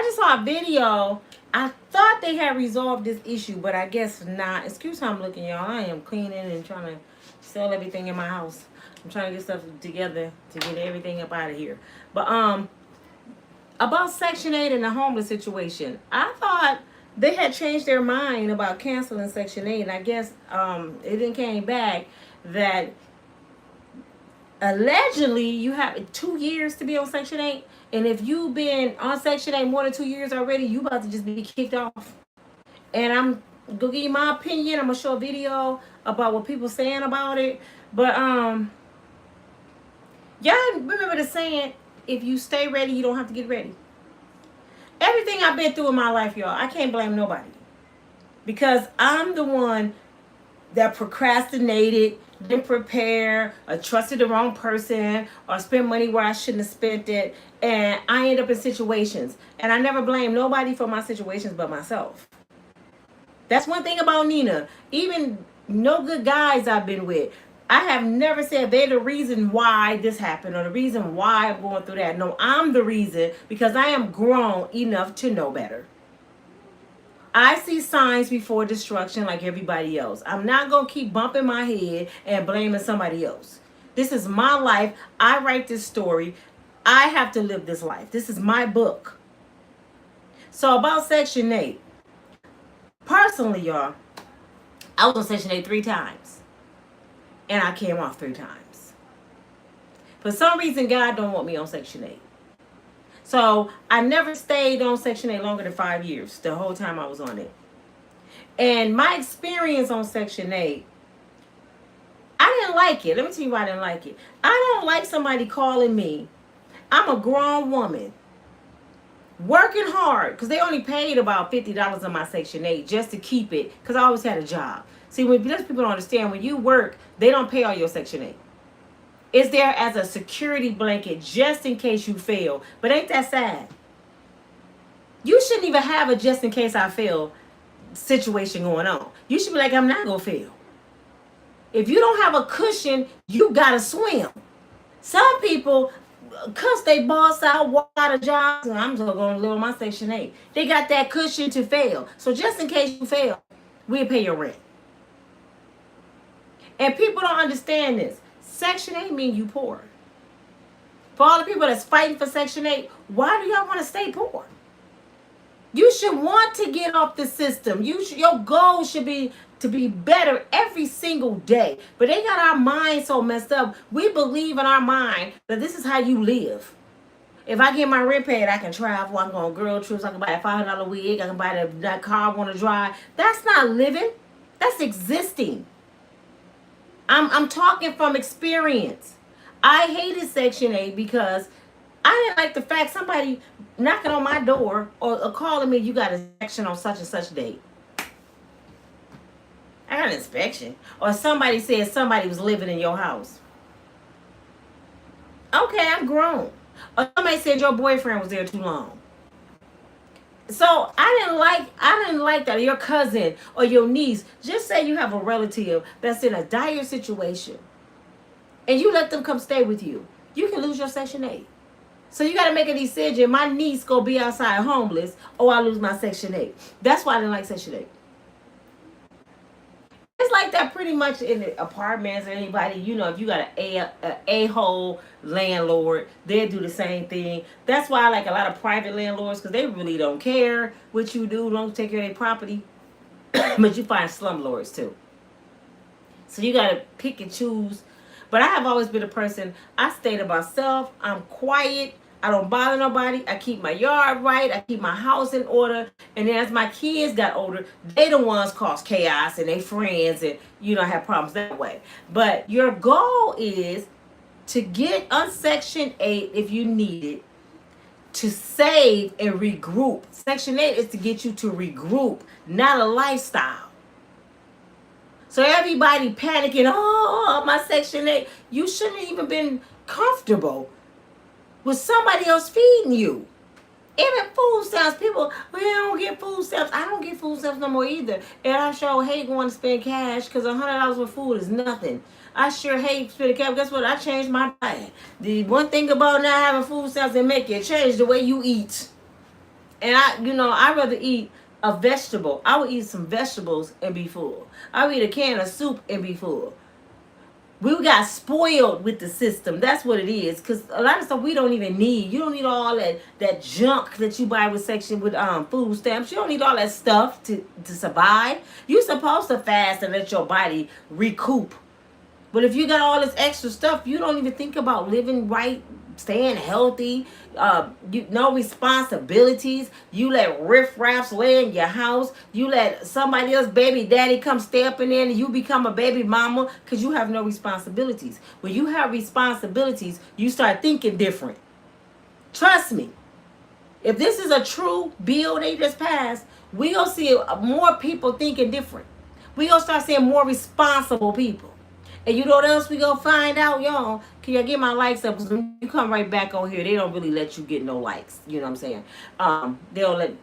just saw a video. I thought they had resolved this issue, but I guess not. Excuse how I'm looking, y'all. I am cleaning and trying to sell everything in my house. I'm trying to get stuff together to get everything up out of here. But about Section 8 and the homeless situation, I thought they had changed their mind about canceling Section 8, and I guess it then came back that allegedly you have 2 years to be on Section 8, and if you've been on Section 8 more than 2 years already, you about to just be kicked off. And I'm gonna give you my opinion. I'm gonna show a video about what people saying about it. But y'all remember the saying, if you stay ready, you don't have to get ready. Everything I've been through in my life, y'all, I can't blame nobody. Because I'm the one that procrastinated, didn't prepare, or trusted the wrong person, or spent money where I shouldn't have spent it. And I end up in situations. And I never blame nobody for my situations but myself. That's one thing about Nina. Even no good guys I've been with, I have never said they're the reason why this happened or the reason why I'm going through that. No, I'm the reason because I am grown enough to know better. I see signs before destruction like everybody else. I'm not going to keep bumping my head and blaming somebody else. This is my life. I write this story. I have to live this life. This is my book. So about Section 8. Personally, y'all, I was on Section 8 3 times. And I came off 3 times. For some reason, God don't want me on Section 8. So I never stayed on Section 8 longer than 5 years, the whole time I was on it. And my experience on Section 8, I didn't like it. Let me tell you why I didn't like it. I don't like somebody calling me. I'm a grown woman working hard because they only paid about $50 on my Section 8 just to keep it because I always had a job. See, when people don't understand, when you work, they don't pay all your Section 8. It's there as a security blanket just in case you fail. But ain't that sad? You shouldn't even have a just in case I fail situation going on. You should be like, I'm not going to fail. If you don't have a cushion, you got to swim. Some people cuss they boss out, walk out of jobs, and I'm just going to live on my Section 8. They got that cushion to fail. So just in case you fail, we'll pay your rent. And people don't understand this. Section 8 mean you poor. For all the people that's fighting for Section 8, why do y'all want to stay poor? You should want to get off the system. Your goal should be to be better every single day. But they got our mind so messed up. We believe in our mind that this is how you live. If I get my rent paid, I can travel. I can go on girl trips. I can buy a $500 wig. I can buy that car I want to drive. That's not living. That's existing. I'm talking from experience. I hated Section 8 because I didn't like the fact somebody knocking on my door or calling me, you got an inspection on such and such date. I got an inspection. Or somebody said somebody was living in your house. Okay, I'm grown. Or somebody said your boyfriend was there too long. So I didn't like that. Or your cousin or your niece. Just say you have a relative that's in a dire situation and you let them come stay with you. You can lose your Section 8. So you got to make a decision. My niece go be outside homeless or I lose my Section 8. That's why I didn't like Section 8. It's like that pretty much in the apartments or anybody, you know, if you got an a-hole landlord, they'll do the same thing. That's why I like a lot of private landlords because they really don't care what you do, don't take care of their property. But you find slumlords too. So you got to pick and choose. But I have always been a person, I stay to myself, I'm quiet, I don't bother nobody. I keep my yard right. I keep my house in order. And then as my kids got older, they the ones cause chaos and they friends and, you know, have problems that way. But your goal is to get on Section 8 if you need it, to save and regroup. Section 8 is to get you to regroup, not a lifestyle. So everybody panicking, oh, my Section 8. You shouldn't have even been comfortable with somebody else feeding you. Even food stamps, people, well, I don't get food stamps. I don't get food stamps no more either. And I sure hate going to spend cash because $100 for food is nothing. I sure hate spending cash. Guess what? I changed my diet. The one thing about not having food stamps, they make you change the way you eat. And I'd rather eat a vegetable. I would eat some vegetables and be full. I would eat a can of soup and be full. We got spoiled with the system. That's what it is. Because a lot of stuff we don't even need. You don't need all that junk that you buy with section with food stamps. You don't need all that stuff to survive. You're supposed to fast and let your body recoup. But if you got all this extra stuff, you don't even think about living right, staying healthy, no responsibilities. You let riffraffs lay in your house. You let somebody else, baby daddy, come stay up in there and you become a baby mama because you have no responsibilities. When you have responsibilities, you start thinking different. Trust me. If this is a true bill they just passed, we gonna see more people thinking different. We gonna start seeing more responsible people. And you know what else we gonna find out, y'all? Can y'all get my likes up? Because when you come right back on here, they don't really let you get no likes. You know what I'm saying? They'll let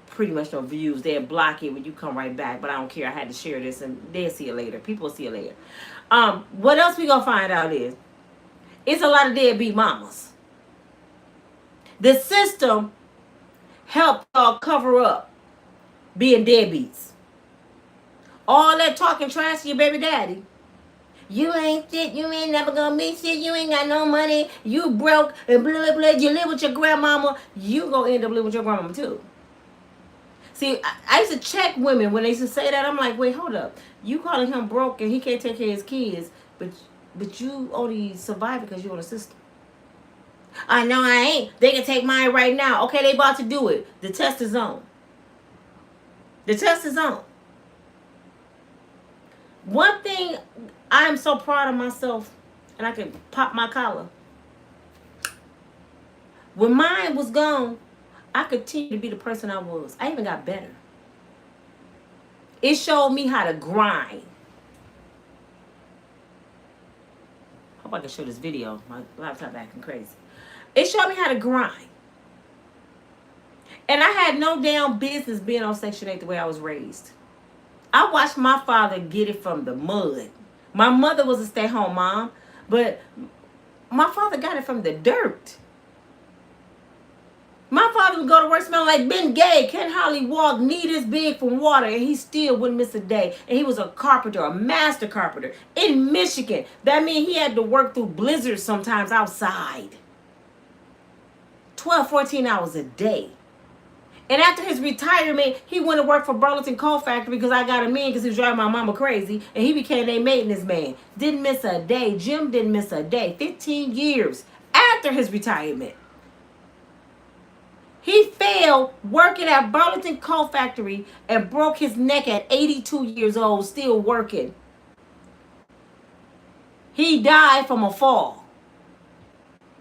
pretty much no views. They'll block it when you come right back. But I don't care. I had to share this, and they'll see it later. People will see it later. What else we gonna find out is it's a lot of deadbeat mamas. The system helped y'all cover up being deadbeats. All that talking trash to your baby daddy. You ain't shit, you ain't never gonna be shit, you ain't got no money, you broke, and blah, blah, blah, you live with your grandmama, you gonna end up living with your grandmama too. See, I used to check women when they used to say that. I'm like, wait, hold up. You calling him broke and he can't take care of his kids, but you only survive because you're on the system. I know I ain't. They can take mine right now. Okay, they about to do it. The test is on. The test is on. One thing I'm so proud of myself, and I can pop my collar. When mine was gone, I continued to be the person I was. I even got better. It showed me how to grind. Hope I can show this video. My laptop acting crazy. It showed me how to grind. And I had no damn business being on Section 8 the way I was raised. I watched my father get it from the mud. My mother was a stay-home mom, but my father got it from the dirt. My father would go to work smelling like Ben Gay. Ken Holly walk knee this big from water, and he still wouldn't miss a day. And he was a carpenter, a master carpenter in Michigan. That means he had to work through blizzards sometimes outside. 12, 14 hours a day. And after his retirement, he went to work for Burlington Coal Factory because I got him in because he was driving my mama crazy. And he became a maintenance man. Didn't miss a day. Jim didn't miss a day. 15 years after his retirement. He fell working at Burlington Coal Factory and broke his neck at 82 years old, still working. He died from a fall.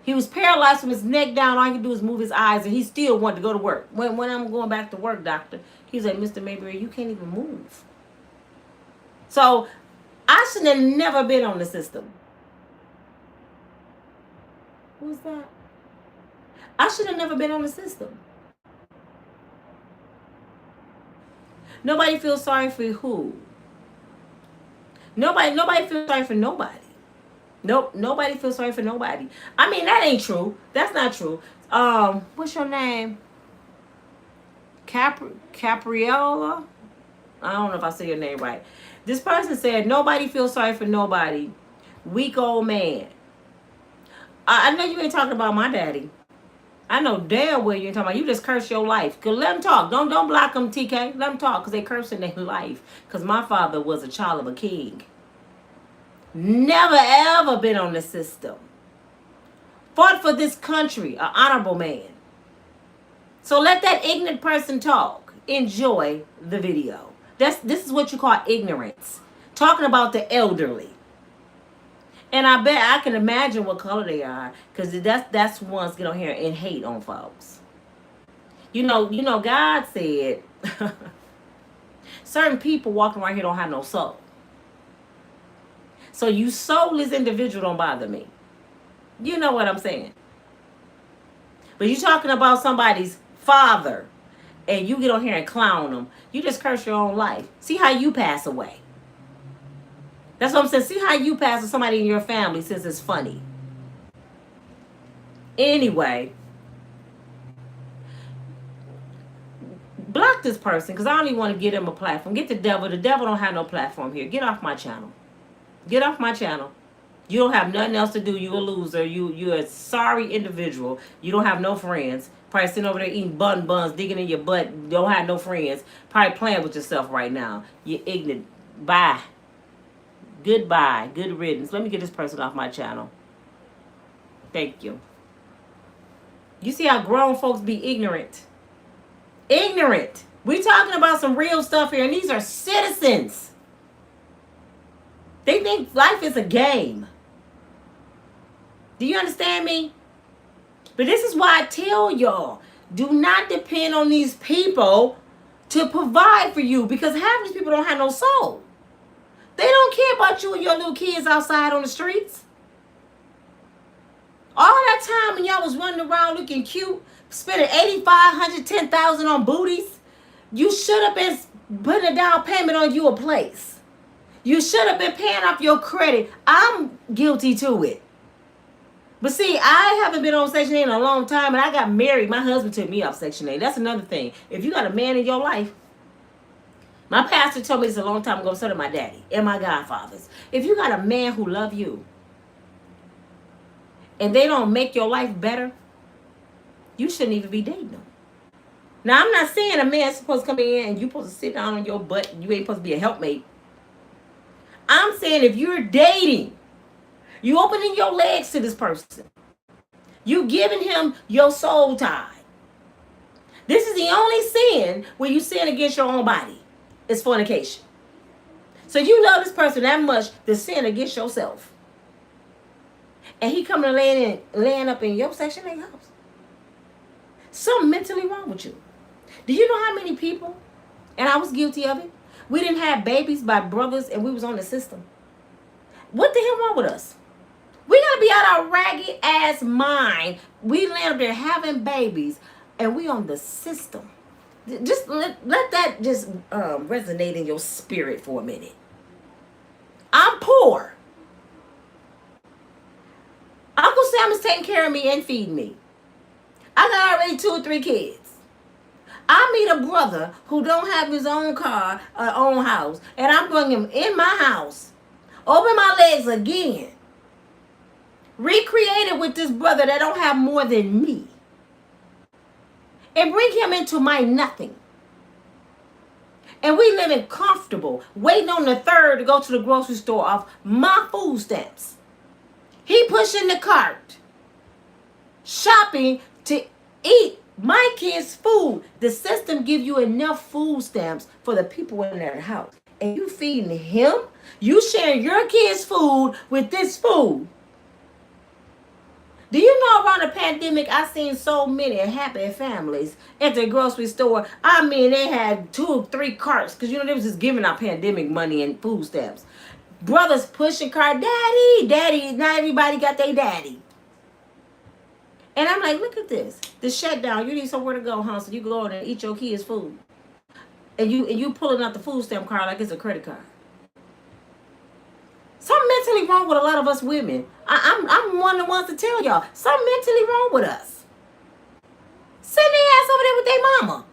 He was paralyzed from his neck down. All he could do is move his eyes, and he still wanted to go to work. When I'm going back to work, doctor, he's like, Mr. Mayberry, you can't even move. So I should have never been on the system. Who's that? I should have never been on the system. Nobody feels sorry for who? Nobody feels sorry for nobody. Nope, nobody feels sorry for nobody. I mean, that ain't true. That's not true. What's your name? Capriola? I don't know if I say your name right. This person said, nobody feels sorry for nobody. Weak old man. I know you ain't talking about my daddy. I know damn well you ain't talking about. You just curse your life. Cause let them talk. Don't block them, TK. Let them talk because they cursing their life. Because my father was a child of a king. Never ever been on the system. Fought for this country, an honorable man. So let that ignorant person talk. Enjoy the video. This is what you call ignorance. Talking about the elderly. And I bet I can imagine what color they are, because that's ones get on here and hate on folks. You know, God said certain people walking around here don't have no soul. So you soulless individual don't bother me. You know what I'm saying? But you talking about somebody's father and you get on here and clown them. You just curse your own life. See how you pass away. That's what I'm saying. See how you pass with somebody in your family since it's funny. Anyway, fuck this person because I don't even want to give him a platform. Get the devil. The devil don't have no platform here. Get off my channel. Get off my channel. You don't have nothing else to do. You a loser. You're a sorry individual. You don't have no friends. Probably sitting over there eating buns, digging in your butt. Don't have no friends. Probably playing with yourself right now. You're ignorant. Bye. Goodbye. Good riddance. Let me get this person off my channel. Thank you. You see how grown folks be ignorant. Ignorant. We talking about some real stuff here, and these are citizens. They think life is a game. Do you understand me? But this is why I tell y'all, do not depend on these people to provide for you, because half these people don't have no soul. They don't care about you and your little kids outside on the streets. All that time when y'all was running around looking cute, spending $8,500, $10,000 on booties, you should have been putting a down payment on you a place. You should have been paying off your credit. I'm guilty to it. But see, I haven't been on Section 8 in a long time, and I got married. My husband took me off Section 8. That's another thing. If you got a man in your life, my pastor told me this a long time ago, so did my daddy and my godfathers. If you got a man who love you, and they don't make your life better, you shouldn't even be dating them. Now, I'm not saying a man's supposed to come in and you supposed to sit down on your butt and you ain't supposed to be a helpmate. I'm saying if you're dating, you opening your legs to this person. You giving him your soul tie. This is the only sin where you sin against your own body. It's fornication. So you love this person that much to sin against yourself. And he coming and laying up in your Section 8 house. Something mentally wrong with you. Do you know how many people, and I was guilty of it, we didn't have babies by brothers and we was on the system? What the hell wrong with us? We gotta be out our ragged ass mind. We land up there having babies and we on the system. Just let that just resonate in your spirit for a minute. I'm poor. Uncle Sam is taking care of me and feeding me. I got already 2 or 3 kids. I meet a brother who don't have his own car or own house, and I bring him in my house, open my legs again, recreate it with this brother that don't have more than me, and bring him into my nothing. And we living comfortable, waiting on the third to go to the grocery store off my food stamps. He pushing the cart, shopping to eat my kids' food. The system give you enough food stamps for the people in their house. And you feeding him? You sharing your kids' food with this food. Do you know around the pandemic, I seen so many happy families at the grocery store. I mean, they had 2 or 3 carts because, you know, they was just giving out pandemic money and food stamps. Brothers pushing cart, daddy, not everybody got their daddy. And I'm like, look at this. The shutdown, you need somewhere to go, huh? So you go in and eat your kids' food. And you pulling out the food stamp card like it's a credit card. Something mentally wrong with a lot of us women. I'm one of the ones to tell y'all. Something mentally wrong with us. Send their ass over there with their mama.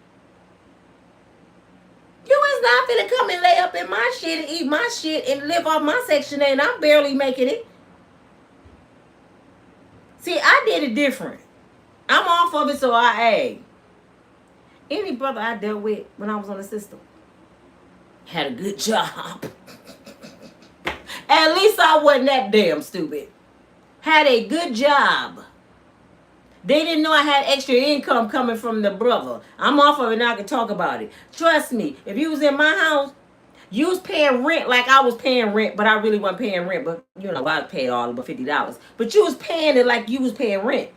You is not finna come and lay up in my shit and eat my shit and live off my Section 8 and I'm barely making it. See, I did it different. I'm off of it, so any brother I dealt with when I was on the system had a good job. At least I wasn't that damn stupid. Had a good job. They didn't know I had extra income coming from the brother. I'm off of it now, I can talk about it. Trust me, if you was in my house, you was paying rent like I was paying rent, but I really wasn't paying rent. But, you know, I paid all but $50. But you was paying it like you was paying rent.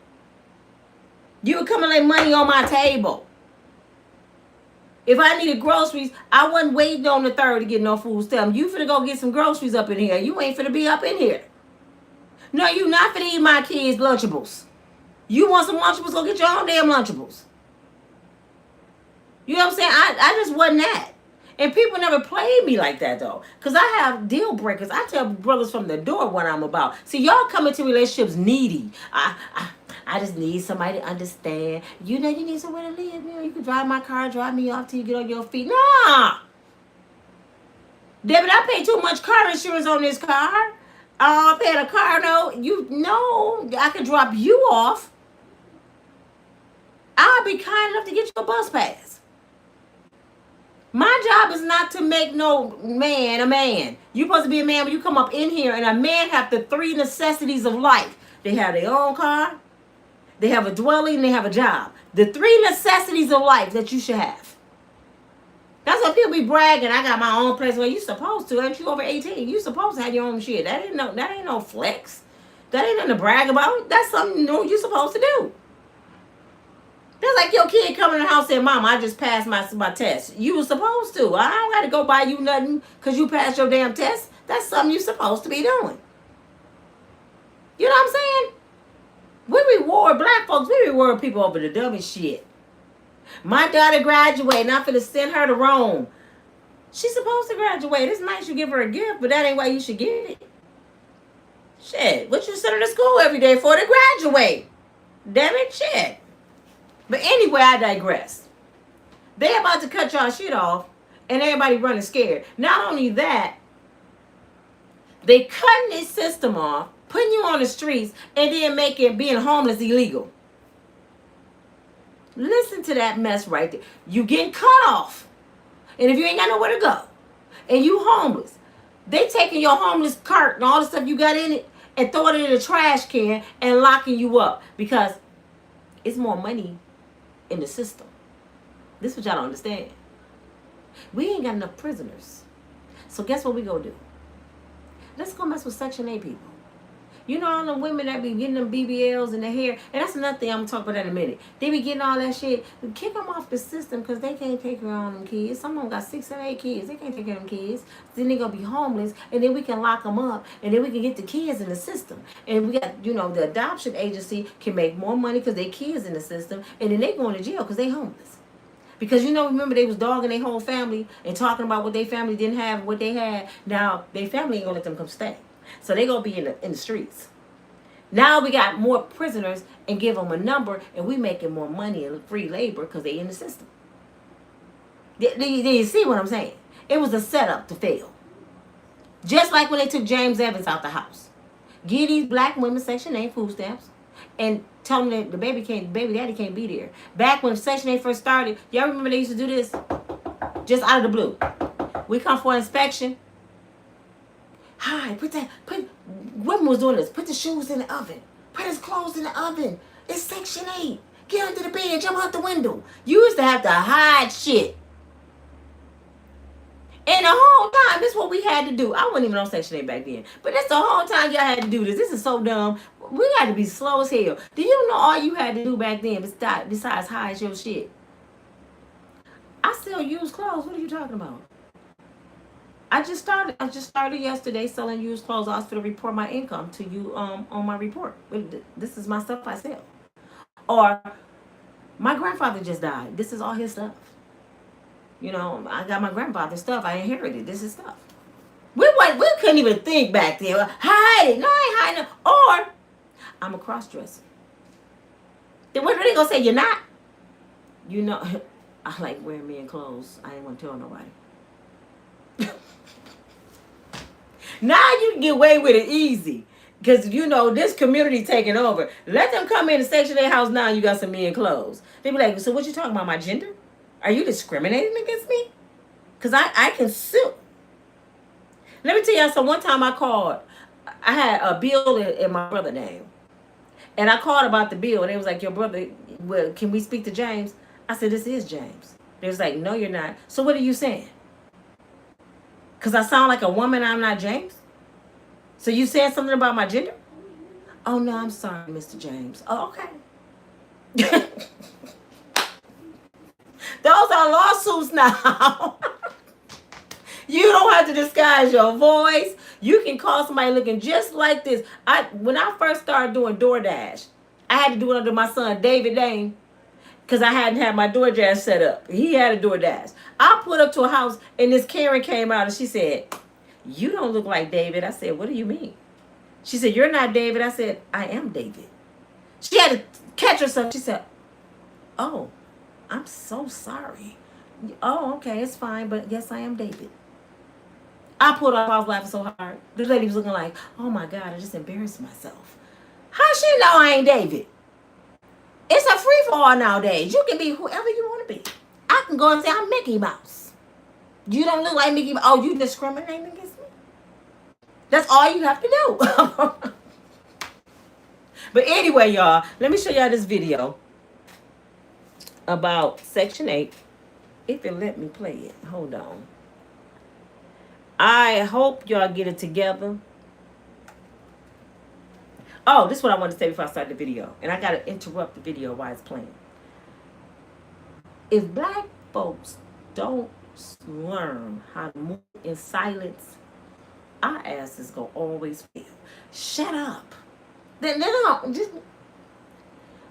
You would come and lay money on my table. If I needed groceries, I wasn't waiting on the third to get no food stamp. You finna go get some groceries up in here. You ain't finna be up in here. No, you not finna eat my kids' Lunchables. You want some Lunchables, go get your own damn Lunchables. You know what I'm saying? I just wasn't that. And people never played me like that, though. Because I have deal breakers. I tell brothers from the door what I'm about. See, y'all come into relationships needy. I just need somebody to understand. You know, you need somewhere to live. You know, you can drive my car, drive me off till you get on your feet. Nah. David, I pay too much car insurance on this car. I paid a car note. You know, I can drop you off. I'll be kind enough to get you a bus pass. My job is not to make no man a man. You're supposed to be a man when you come up in here, and a man have the three necessities of life. They have their own car, they have a dwelling, and they have a job. The three necessities of life that you should have. That's why people be bragging. I got my own place. Well, you supposed to. Ain't you over 18? You supposed to have your own shit. That ain't no flex. That ain't nothing to brag about. That's something you're supposed to do. That's like your kid coming in the house saying, Mama, I just passed my test. You were supposed to. I don't got to go buy you nothing because you passed your damn test. That's something you're supposed to be doing. You know what I'm saying? We reward black folks. We reward people over the dumbest shit. My daughter graduated, and I'm finna send her to Rome. She's supposed to graduate. It's nice you give her a gift, but that ain't why you should get it. Shit, what you send her to school every day for to graduate? Damn it, shit. But anyway, I digress. They about to cut y'all shit off, and everybody running scared. Not only that, they cutting this system off, putting you on the streets, and then making being homeless illegal. Listen to that mess right there. You getting cut off. And if you ain't got nowhere to go, and you homeless, they taking your homeless cart and all the stuff you got in it and throwing it in a trash can and locking you up because it's more money in the system. This is what y'all don't understand. We ain't got enough prisoners. So guess what we gonna do? Let's go mess with Section 8 people. You know all the women that be getting them BBLs in their hair, and that's another thing I'm gonna talk about in a minute. They be getting all that shit. Kick them off the system because they can't take care of them kids. Some of them got 6 and 8 kids. They can't take care of them kids. Then they gonna be homeless, and then we can lock them up, and then we can get the kids in the system. And we got, the adoption agency can make more money because they kids in the system, and then they going to jail because they homeless. Because remember they was dogging their whole family and talking about what their family didn't have and what they had. Now their family ain't gonna let them come stay. So they gonna be in the streets. Now we got more prisoners and give them a number, and we making more money in free labor because they in the system. Do you see what I'm saying? It was a setup to fail. Just like when they took James Evans out the house. Give these black women Section 8 food stamps and tell them that the baby daddy can't be there. Back when Section 8 first started, y'all remember they used to do this? Just out of the blue. We come for inspection. Hi, women was doing this. Put the shoes in the oven. Put his clothes in the oven. It's Section 8. Get under the bed, jump out the window. You used to have to hide shit. And the whole time, this is what we had to do. I wasn't even on Section 8 back then. But that's the whole time y'all had to do this. This is so dumb. We got to be slow as hell. Do you know all you had to do back then besides hide your shit? I still use clothes. What are you talking about? I just started yesterday selling used clothes. I was going to report my income to you on my report. This is my stuff I sell. Or my grandfather just died. This is all his stuff. I got my grandfather's stuff. I inherited. This is stuff. We couldn't even think back then. Hide it. No, I ain't hiding it. Or I'm a cross-dresser. Then what are they going to say? You're not? I like wearing men's clothes. I ain't want to tell nobody. Now you can get away with it easy. Because, this community taking over. Let them come in and Section 8 house now and you got some men clothes. They be like, so what you talking about, my gender? Are you discriminating against me? Because I can sue. Let me tell you something. One time I called. I had a bill in my brother's name. And I called about the bill. And they was like, your brother, well, can we speak to James? I said, this is James. They was like, no, you're not. So what are you saying? Because I sound like a woman, I'm not James? So you said something about my gender? Oh, no, I'm sorry, Mr. James. Oh, okay. Those are lawsuits now. You don't have to disguise your voice. You can call somebody looking just like this. When I first started doing DoorDash, I had to do it under my son, David name. Because I hadn't had my DoorDash set up. He had a DoorDash. I put up to a house and this Karen came out and she said, you don't look like David. I said, what do you mean? She said, you're not David. I said, I am David. She had to catch herself. She said, "Oh, I'm so sorry. Oh, okay, it's fine, but yes, I am David." I pulled off. I was laughing so hard. The lady was looking like, "Oh my God, I just embarrassed myself." How she know I ain't David? It's a free for all nowadays. You can be whoever you want to be. I can go and say I'm Mickey Mouse. You don't look like Mickey Mouse. Oh, you discriminating against me? That's all you have to do. But anyway, y'all, let me show y'all this video about Section 8. If it let me play it. Hold on. I hope y'all get it together. Oh, this is what I wanted to say before I start the video. And I got to interrupt the video while it's playing. If black folks don't learn how to move in silence, our ass is going to always fail. Shut up. They don't. Just,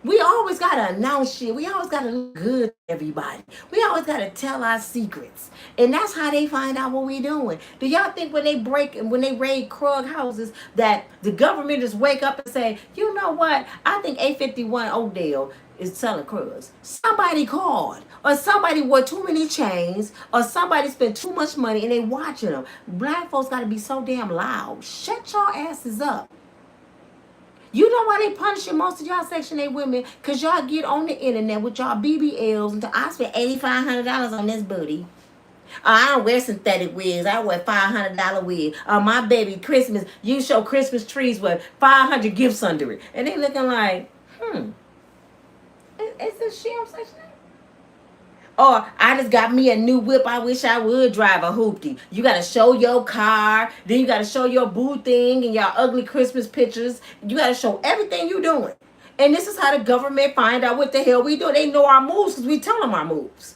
we always got to announce shit. We always got to look good to everybody. We always got to tell our secrets. And that's how they find out what we doing. Do y'all think when they raid Krug houses that the government just wake up and say, you know what? I think 851 Oakdale is selling Krugs. Somebody called. Or somebody wore too many chains. Or somebody spent too much money and they watching them. Black folks got to be so damn loud. Shut your asses up. You know why they punishing most of y'all Section 8 women? Because y'all get on the internet with y'all BBLs and I spent $8,500 on this booty. I don't wear synthetic wigs. I wear $500 wig. My baby Christmas, you show Christmas trees with 500 gifts under it. And they looking like, is this she on Section 8? Or I just got me a new whip. I wish I would drive a hoopty. You got to show your car. Then you got to show your boo thing and your ugly Christmas pictures. You got to show everything you doing. And this is how the government find out what the hell we do. They know our moves because we tell them our moves.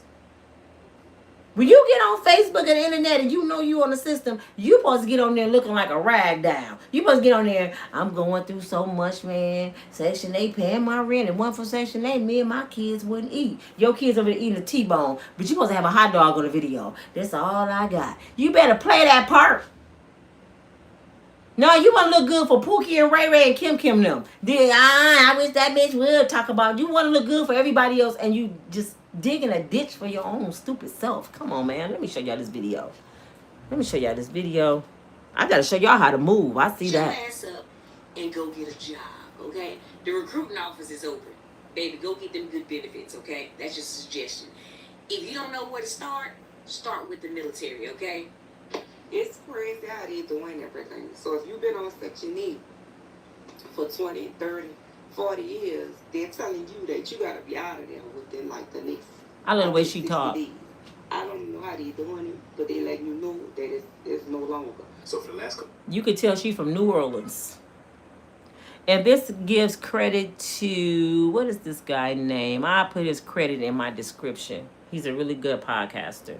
When you get on Facebook and the internet and you know you on the system, you supposed to get on there looking like a rag down. You supposed to get on there, I'm going through so much, man. Section 8 paying my rent. And one from Section 8, me and my kids wouldn't eat. Your kids over there eating a T-bone, but you supposed to have a hot dog on the video. That's all I got. You better play that part. No, you want to look good for Pookie and Ray Ray and Kim Kim them. Then I wish that bitch would talk about. You want to look good for everybody else and you just digging a ditch for your own stupid self. Come on, man. Let me show y'all this video. I got to show y'all how to move. I see that. Shut your ass up and go get a job, okay? The recruiting office is open. Baby, go get them good benefits, okay? That's just a suggestion. If you don't know where to start with the military, okay? It's crazy how they doing everything. So if you've been on Section 8 for 20, 30, 40 years, they're telling you that you got to be out of there within like the next. I love the way she talks. I don't know how they doing it, but they letting you know that it's no longer. So for the last couple, you could tell she's from New Orleans. And this gives credit to, what is this guy's name? I'll put his credit in my description. He's a really good podcaster.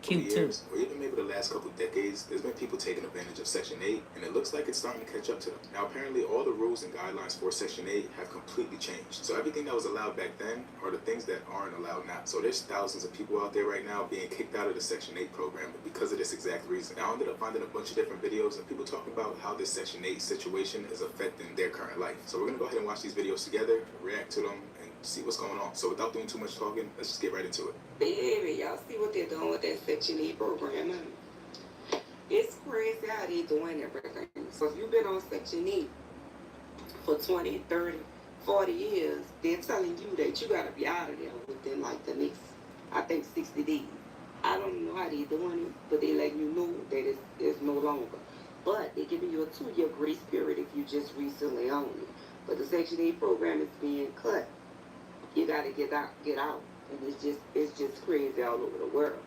Cute too. Or even maybe the last couple of decades, there's been people taking advantage of Section 8, and it looks like it's starting to catch up to them. Now, apparently, all the rules and guidelines for Section 8 have completely changed. So everything that was allowed back then are the things that aren't allowed now. So there's thousands of people out there right now being kicked out of the Section 8 program because of this exact reason. Now, I ended up finding a bunch of different videos and people talking about how this Section 8 situation is affecting their current life. So we're going to go ahead and watch these videos together, react to them, and see what's going on. So without doing too much talking, let's just get right into it. Baby, y'all see what they're doing with that Section 8 program? It's crazy how they doing everything. So if you've been on Section 8 for 20, 30, 40 years, they're telling you that you got to be out of there within like the next, I think, 60 days. I don't know how they doing it, but they letting you know that it's no longer. But they're giving you a 2-year grace period if you just recently own it. But the Section 8 program is being cut. You got to get out. And it's just crazy all over the world.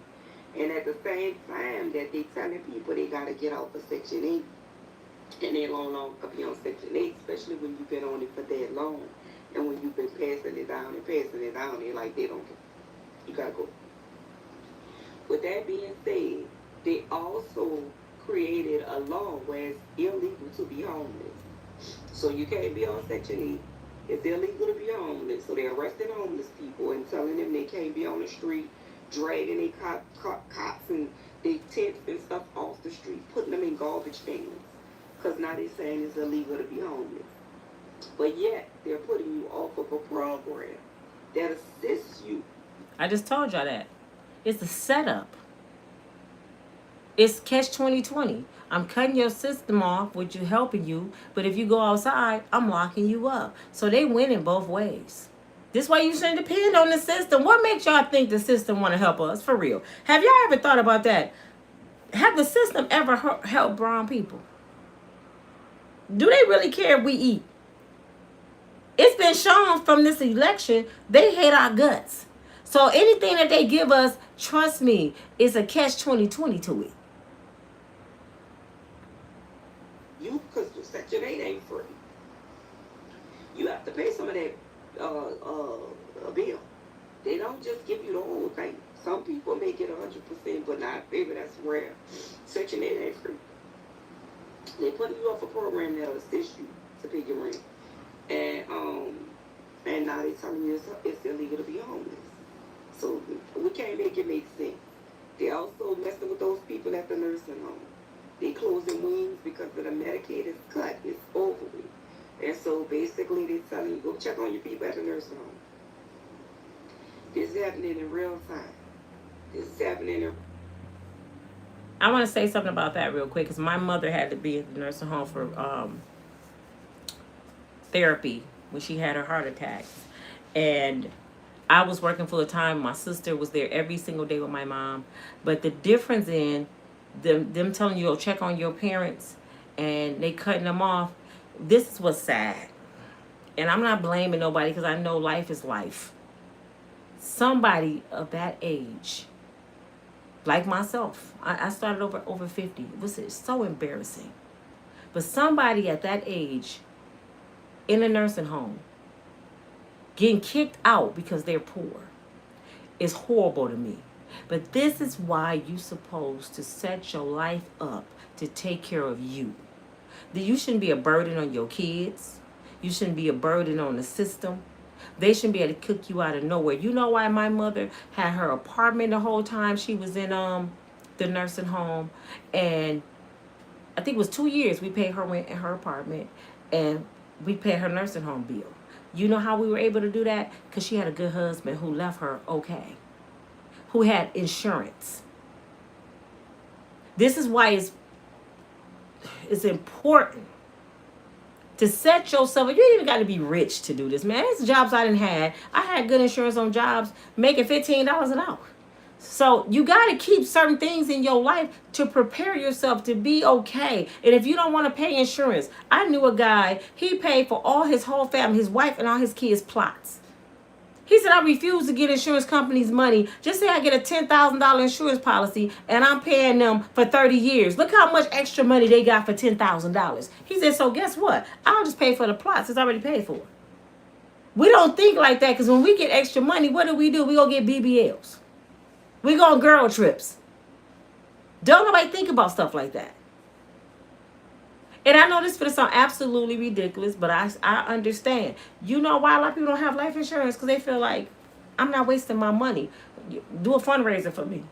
And at the same time that they telling people they got to get out of Section 8, and they no longer be on Section 8, especially when you've been on it for that long, and when you've been passing it down, they're like, they don't care. You got to go. With that being said, they also created a law where it's illegal to be homeless. So you can't be on Section 8. It's illegal to be homeless, so they're arresting homeless people and telling them they can't be on the street, dragging their cots and their tents and stuff off the street, putting them in garbage cans, because now they're saying it's illegal to be homeless. But yet, they're putting you off of a program that assists you. I just told y'all that. It's a setup. It's catch 2020. I'm cutting your system off with you helping you, but if you go outside, I'm locking you up. So they win in both ways. This why you shouldn't depend on the system. What makes y'all think the system want to help us? For real. Have y'all ever thought about that? Have the system ever helped brown people? Do they really care if we eat? It's been shown from this election, they hate our guts. So anything that they give us, trust me, is a catch 2020 to it. Because Section 8 ain't free. You have to pay some of that bill. They don't just give you the whole thing. Some people may get 100%, but not, baby, that's rare. Section 8 ain't free. They putting you off a program that'll assist you to pay your rent. And now they telling you it's illegal to be homeless. So we can't make it make sense. They also messing with those people at the nursing home. They closing wings because of the Medicaid is cut. It's over with. And so basically they telling you, go check on your people at the nursing home. This is happening in real time. This is happening in... I want to say something about that real quick because my mother had to be at the nursing home for therapy when she had her heart attacks. And I was working full time. My sister was there every single day with my mom. But the difference in them telling you, oh, check on your parents, and they cutting them off, this is what's sad. And I'm not blaming nobody because I know life is life. Somebody of that age, like myself, I started over 50. It's so embarrassing. But somebody at that age in a nursing home getting kicked out because they're poor is horrible to me. But this is why you're supposed to set your life up to take care of you. You shouldn't be a burden on your kids. You shouldn't be a burden on the system. They shouldn't be able to cook you out of nowhere. You know why my mother had her apartment the whole time she was in the nursing home? And I think it was 2 years we paid her rent in her apartment, and we paid her nursing home bill. You know how we were able to do that? Because she had a good husband who left her okay, who had insurance. This is why it's important to set yourself up. You ain't even got to be rich to do this, man. It's jobs I didn't have. I had good insurance on jobs making $15 an hour. So you got to keep certain things in your life to prepare yourself to be okay. And if you don't want to pay insurance, I knew a guy, he paid for all his whole family, his wife and all his kids' plots. He said, I refuse to get insurance companies money. Just say I get a $10,000 insurance policy and I'm paying them for 30 years. Look how much extra money they got for $10,000. He said, so guess what? I'll just pay for the plots. It's already paid for. We don't think like that because when we get extra money, what do? We go get BBLs. We go on girl trips. Don't nobody think about stuff like that. And I know this is going to sound absolutely ridiculous, but I understand. You know why a lot of people don't have life insurance? Because they feel like, I'm not wasting my money. Do a fundraiser for me.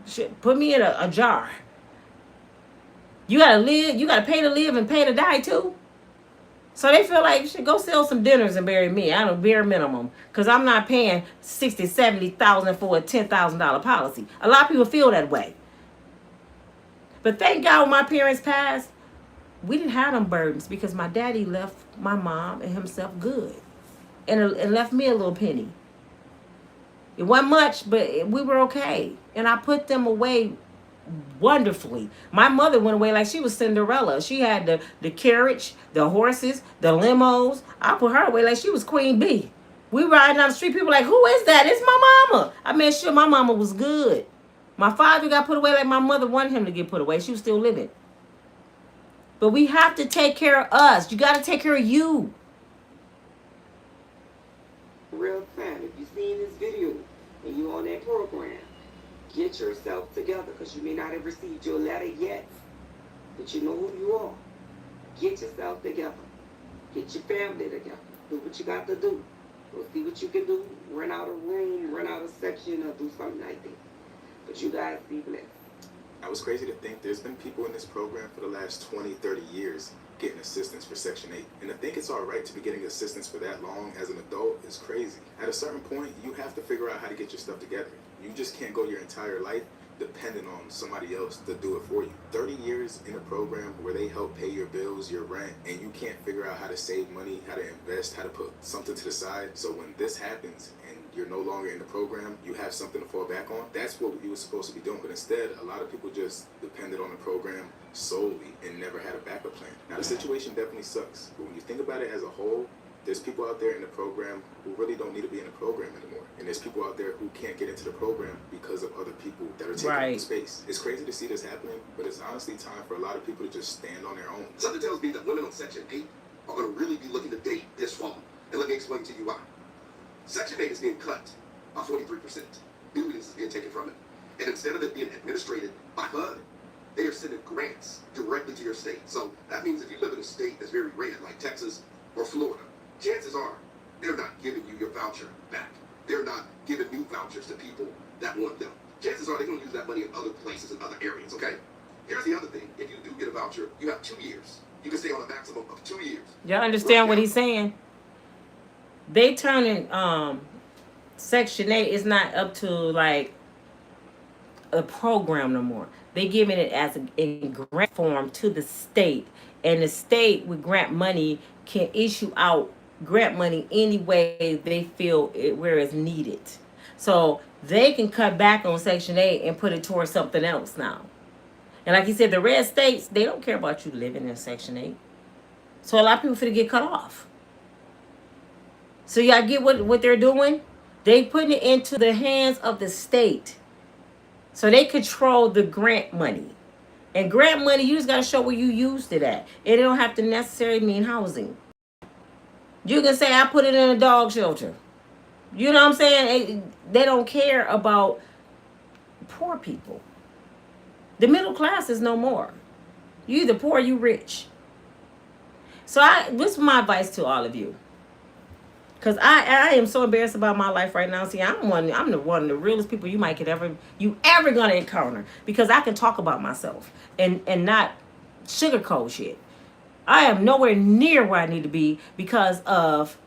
Shit, put me in a jar. You got to live. You got to pay to live and pay to die too. So they feel like, shit, go sell some dinners and bury me. I don't bare minimum. Because I'm not paying $60,000, $70,000 for a $10,000 policy. A lot of people feel that way. But thank God when my parents passed, we didn't have them burdens because my daddy left my mom and himself good. And left me a little penny. It wasn't much, but we were okay. And I put them away wonderfully. My mother went away like she was Cinderella. She had the carriage, the horses, the limos. I put her away like she was Queen Bee. We riding down the street, people like, who is that? It's my mama. I made sure my mama was good. My father got put away like my mother wanted him to get put away. She was still living. But we have to take care of us. You got to take care of you. Real time. If you've seen this video and you on that program, get yourself together because you may not have received your letter yet, but you know who you are. Get yourself together. Get your family together. Do what you got to do. Go see what you can do. Rent out a room, rent out a section, or do something like that. But you guys be blessed. Now, it's crazy to think there's been people in this program for the last 20, 30 years getting assistance for Section 8. And to think it's all right to be getting assistance for that long as an adult is crazy. At a certain point, you have to figure out how to get your stuff together. You just can't go your entire life dependent on somebody else to do it for you. 30 years in a program where they help pay your bills, your rent, and you can't figure out how to save money, how to invest, how to put something to the side. So when this happens and you're no longer in the program, you have something to fall back on. That's what you were supposed to be doing. But instead, a lot of people just depended on the program solely and never had a backup plan. Now, the situation definitely sucks. But when you think about it as a whole, there's people out there in the program who really don't need to be in the program anymore. And there's people out there who can't get into the program because of other people that are taking up the space. It's crazy to see this happening, but it's honestly time for a lot of people to just stand on their own. Something tells me that women on Section 8 are going to really be looking to date this fall. And let me explain to you why. Section 8 is being cut by 43%. Billions is being taken from it. And instead of it being administrated by HUD, they are sending grants directly to your state. So that means if you live in a state that's very red, like Texas or Florida, chances are they're not giving you your voucher back. They're not giving new vouchers to people that want them. Chances are they're going to use that money in other places and other areas, okay? Here's the other thing. If you do get a voucher, you have 2 years. You can stay on a maximum of 2 years. Y'all understand what he's saying? They turning Section 8 is not up to like a program no more. They giving it as in grant form to the state. And the state with grant money can issue out grant money any way they feel it where it's needed. So they can cut back on Section 8 and put it towards something else now. And like you said, the red states, they don't care about you living in Section 8. So a lot of people finna get cut off. So y'all get what they're doing? They putting it into the hands of the state. So they control the grant money. And grant money, you just got to show where you used it at. It don't have to necessarily mean housing. You can say, I put it in a dog shelter. You know what I'm saying? They don't care about poor people. The middle class is no more. You either poor or you rich. So this is my advice to all of you. Because I am so embarrassed about my life right now. See, I'm the one of the realest people you ever gonna encounter. Because I can talk about myself and not sugarcoat shit. I am nowhere near where I need to be because of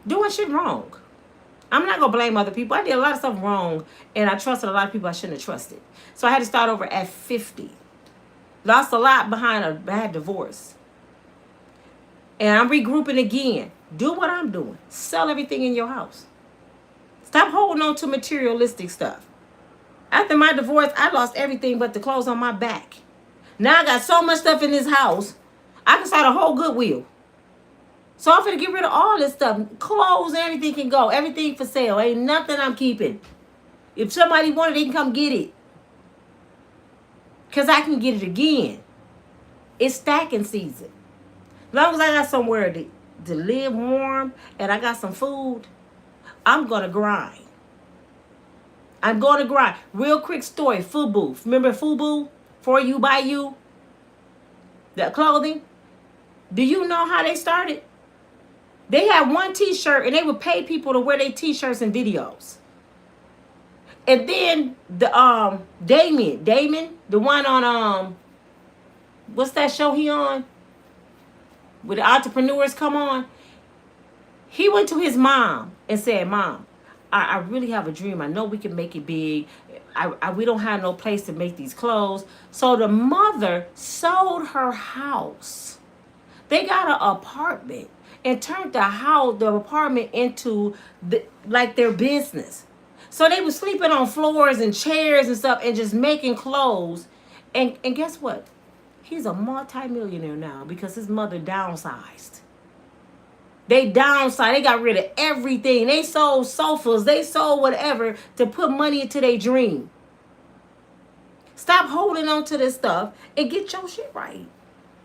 doing shit wrong. I'm not gonna blame other people. I did a lot of stuff wrong and I trusted a lot of people I shouldn't have trusted. So I had to start over at 50. Lost a lot behind a bad divorce. And I'm regrouping again. Do what I'm doing. Sell everything in your house. Stop holding on to materialistic stuff. After my divorce, I lost everything but the clothes on my back. Now I got so much stuff in this house, I can start a whole Goodwill. So I'm going to get rid of all this stuff. Clothes and everything can go. Everything for sale. Ain't nothing I'm keeping. If somebody wanted it, they can come get it. Because I can get it again. It's stacking season. As long as I got somewhere to live warm and I got some food, I'm going to grind. I'm going to grind. Real quick story. FUBU. Remember FUBU? For You, By You? The clothing? Do you know how they started? They had one t-shirt and they would pay people to wear their t-shirts and videos. And then the Damon, the one on what's that show he on? Where the entrepreneurs come on. He went to his mom and said, Mom, I really have a dream. I know we can make it big. We don't have no place to make these clothes. So the mother sold her house. They got an apartment and turned the apartment into their business. So they were sleeping on floors and chairs and stuff and just making clothes. And guess what? He's a multimillionaire now because his mother downsized. They downsized. They got rid of everything. They sold sofas. They sold whatever to put money into their dream. Stop holding on to this stuff and get your shit right.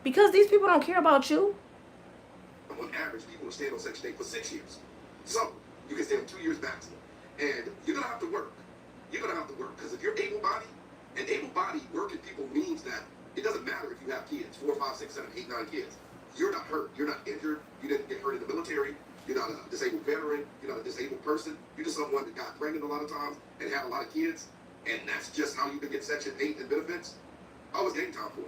Because these people don't care about you. On average, people will stay on Section 8 for 6 years. So you can stay on 2 years maximum. And you're going to have to work. You're going to have to work. Because if you're able-bodied, and able-bodied working people means that it doesn't matter if you have kids, 4, 5, 6, 7, 8, 9 kids. You're not hurt. You're not injured. You didn't get hurt in the military. You're not a disabled veteran. You're not a disabled person. You're just someone that got pregnant a lot of times and had a lot of kids. And that's just how you can get Section 8 and benefits. Oh, it's game time for you.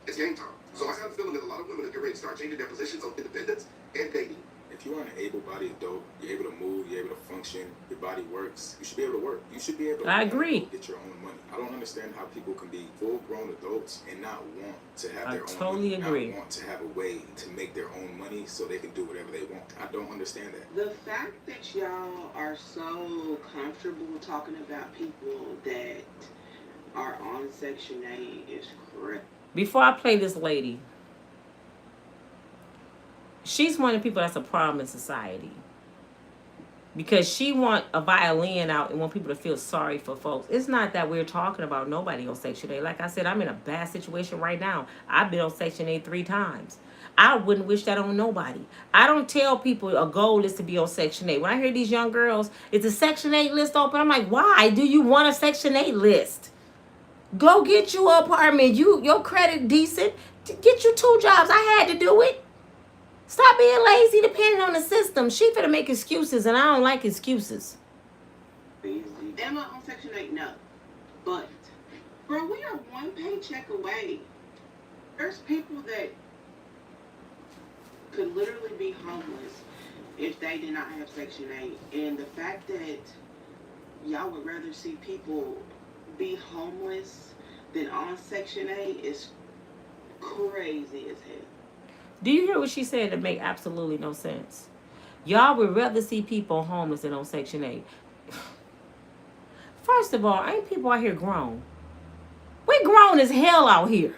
It's game time. So I have a feeling that a lot of women are getting ready to start changing their positions on independence and dating. If you are an able-bodied adult, you're able to move, you're able to function, your body works, you should be able to work. You should be able to I agree. get your own money. I don't understand how people can be full-grown adults and not want to have their own totally money, agree. not want to have a way to make their own money so they can do whatever they want. I don't understand that. The fact that y'all are so comfortable talking about people that are on Section 8 is correct. Before I play this lady, she's one of the people that's a problem in society. Because she want a violin out and want people to feel sorry for folks. It's not that we're talking about nobody on Section 8. Like I said, I'm in a bad situation right now. I've been on Section 8 3 times. I wouldn't wish that on nobody. I don't tell people a goal is to be on Section 8. When I hear these young girls, is the Section 8 list open? I'm like, why do you want a Section 8 list? Go get you an apartment. Your credit decent. Get you 2 jobs. I had to do it. Stop being lazy, depending on the system. She finna make excuses, and I don't like excuses. Am I on Section 8? No. But, bro, we are one paycheck away. There's people that could literally be homeless if they did not have Section 8. And the fact that y'all would rather see people be homeless than on Section 8 is crazy as hell. Do you hear what she said? That make absolutely no sense. Y'all would rather see people homeless than on Section 8. First of all, ain't people out here grown? We grown as hell out here.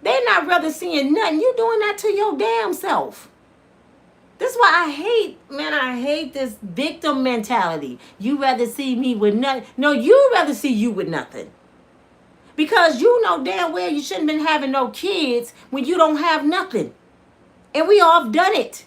They not rather seeing nothing. You doing that to your damn self. This is why I hate this victim mentality. You rather see me with nothing. No, you rather see you with nothing. Because you know damn well you shouldn't have been having no kids when you don't have nothing. And we all have done it.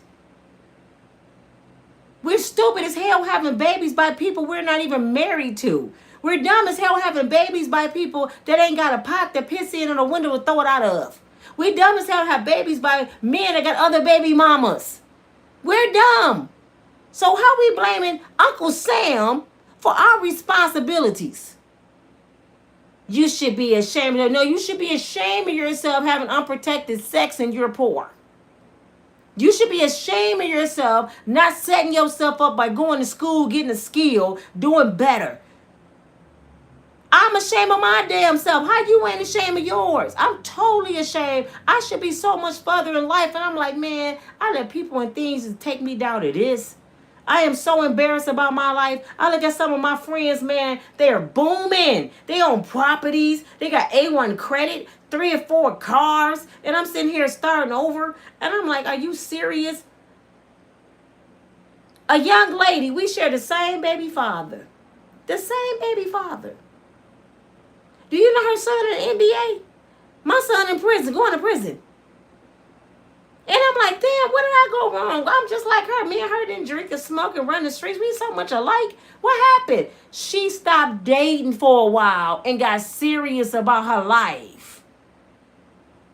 We're stupid as hell having babies by people we're not even married to. We're dumb as hell having babies by people that ain't got a pot to piss in or a window to throw it out of. We're dumb as hell have babies by men that got other baby mamas. We're dumb. So how we blaming Uncle Sam for our responsibilities? You should be ashamed of. No, you should be ashamed of yourself having unprotected sex and you're poor. You should be ashamed of yourself not setting yourself up by going to school, getting a skill, doing better. I'm ashamed of my damn self. How you ain't ashamed of yours? I'm totally ashamed. I should be so much further in life. And I'm like, man, I let people and things take me down to this. I am so embarrassed about my life. I look at some of my friends, man, they're booming. They own properties. They got A1 credit, 3 or 4 cars. And I'm sitting here starting over. And I'm like, are you serious? A young lady, we share the same baby father. The same baby father. Do you know her son in the NBA? My son in prison, going to prison. And I'm like, damn, what did I go wrong? I'm just like her. Me and her didn't drink and smoke and run the streets. We so much alike. What happened? She stopped dating for a while and got serious about her life.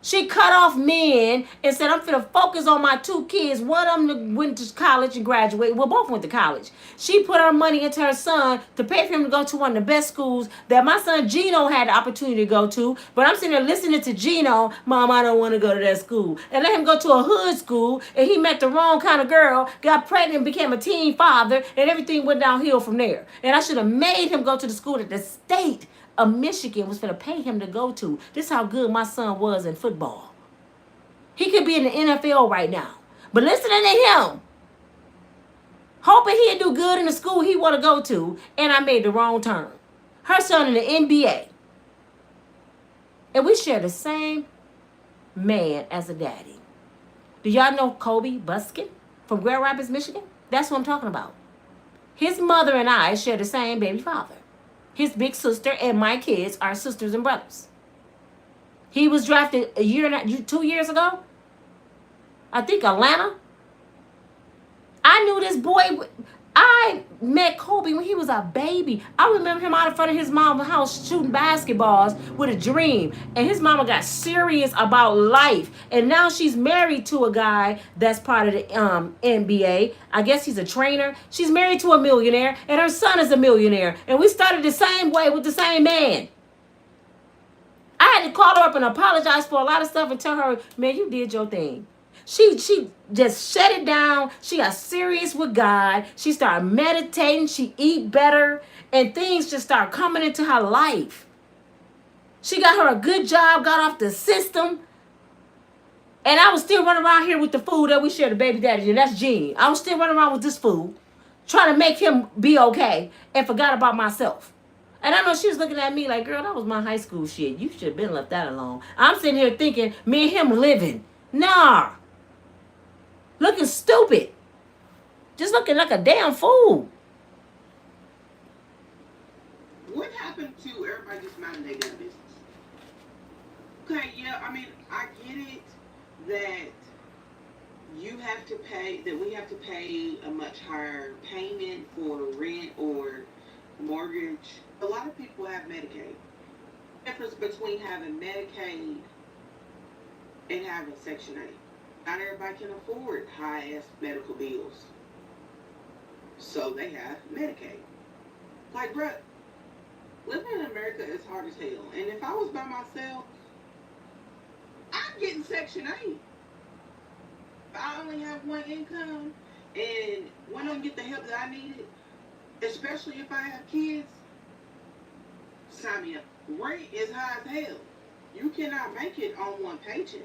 She cut off men and said, I'm finna focus on my 2 kids. One of them went to college and graduated. Well, both went to college. She put her money into her son to pay for him to go to one of the best schools that my son Gino had the opportunity to go to. But I'm sitting there listening to Gino, Mom, I don't want to go to that school. And let him go to a hood school. And he met the wrong kind of girl, got pregnant, became a teen father, and everything went downhill from there. And I should have made him go to the school that the state of Michigan was going to pay him to go to. This is how good my son was in football. He could be in the NFL right now. But listening to him, hoping he'd do good in the school he want to go to, and I made the wrong turn. Her son in the NBA. And we share the same man as a daddy. Do y'all know Kobe Buskin from Grand Rapids, Michigan? That's what I'm talking about. His mother and I share the same baby father. His big sister and my kids are sisters and brothers. He was drafted 2 years ago. I think Atlanta. I knew this boy. I met Kobe when he was a baby. I remember him out in front of his mama's house shooting basketballs with a dream. And his mama got serious about life. And now she's married to a guy that's part of the NBA. I guess he's a trainer. She's married to a millionaire. And her son is a millionaire. And we started the same way with the same man. I had to call her up and apologize for a lot of stuff and tell her, man, you did your thing. She just shut it down. She got serious with God. She started meditating. She eat better. And things just started coming into her life. She got her a good job, got off the system. And I was still running around here with the food that we share, the baby daddy, and that's Gene. I was still running around with this food, trying to make him be okay, and forgot about myself. And I know she was looking at me like, girl, that was my high school shit. You should have been left that alone. I'm sitting here thinking, me and him living. Nah. Looking stupid. Just looking like a damn fool. What happened to everybody just minding their damn business? Okay, yeah, I mean, I get it that you have to pay, that we have to pay a much higher payment for rent or mortgage. A lot of people have Medicaid. The difference between having Medicaid and having Section 8. Not everybody can afford high-ass medical bills. So they have Medicaid. Like, bruh, living in America is hard as hell. And if I was by myself, I'm getting Section 8. If I only have one income and when I don't get the help that I needed, especially if I have kids, sign me up. Rent is high as hell. You cannot make it on one paycheck.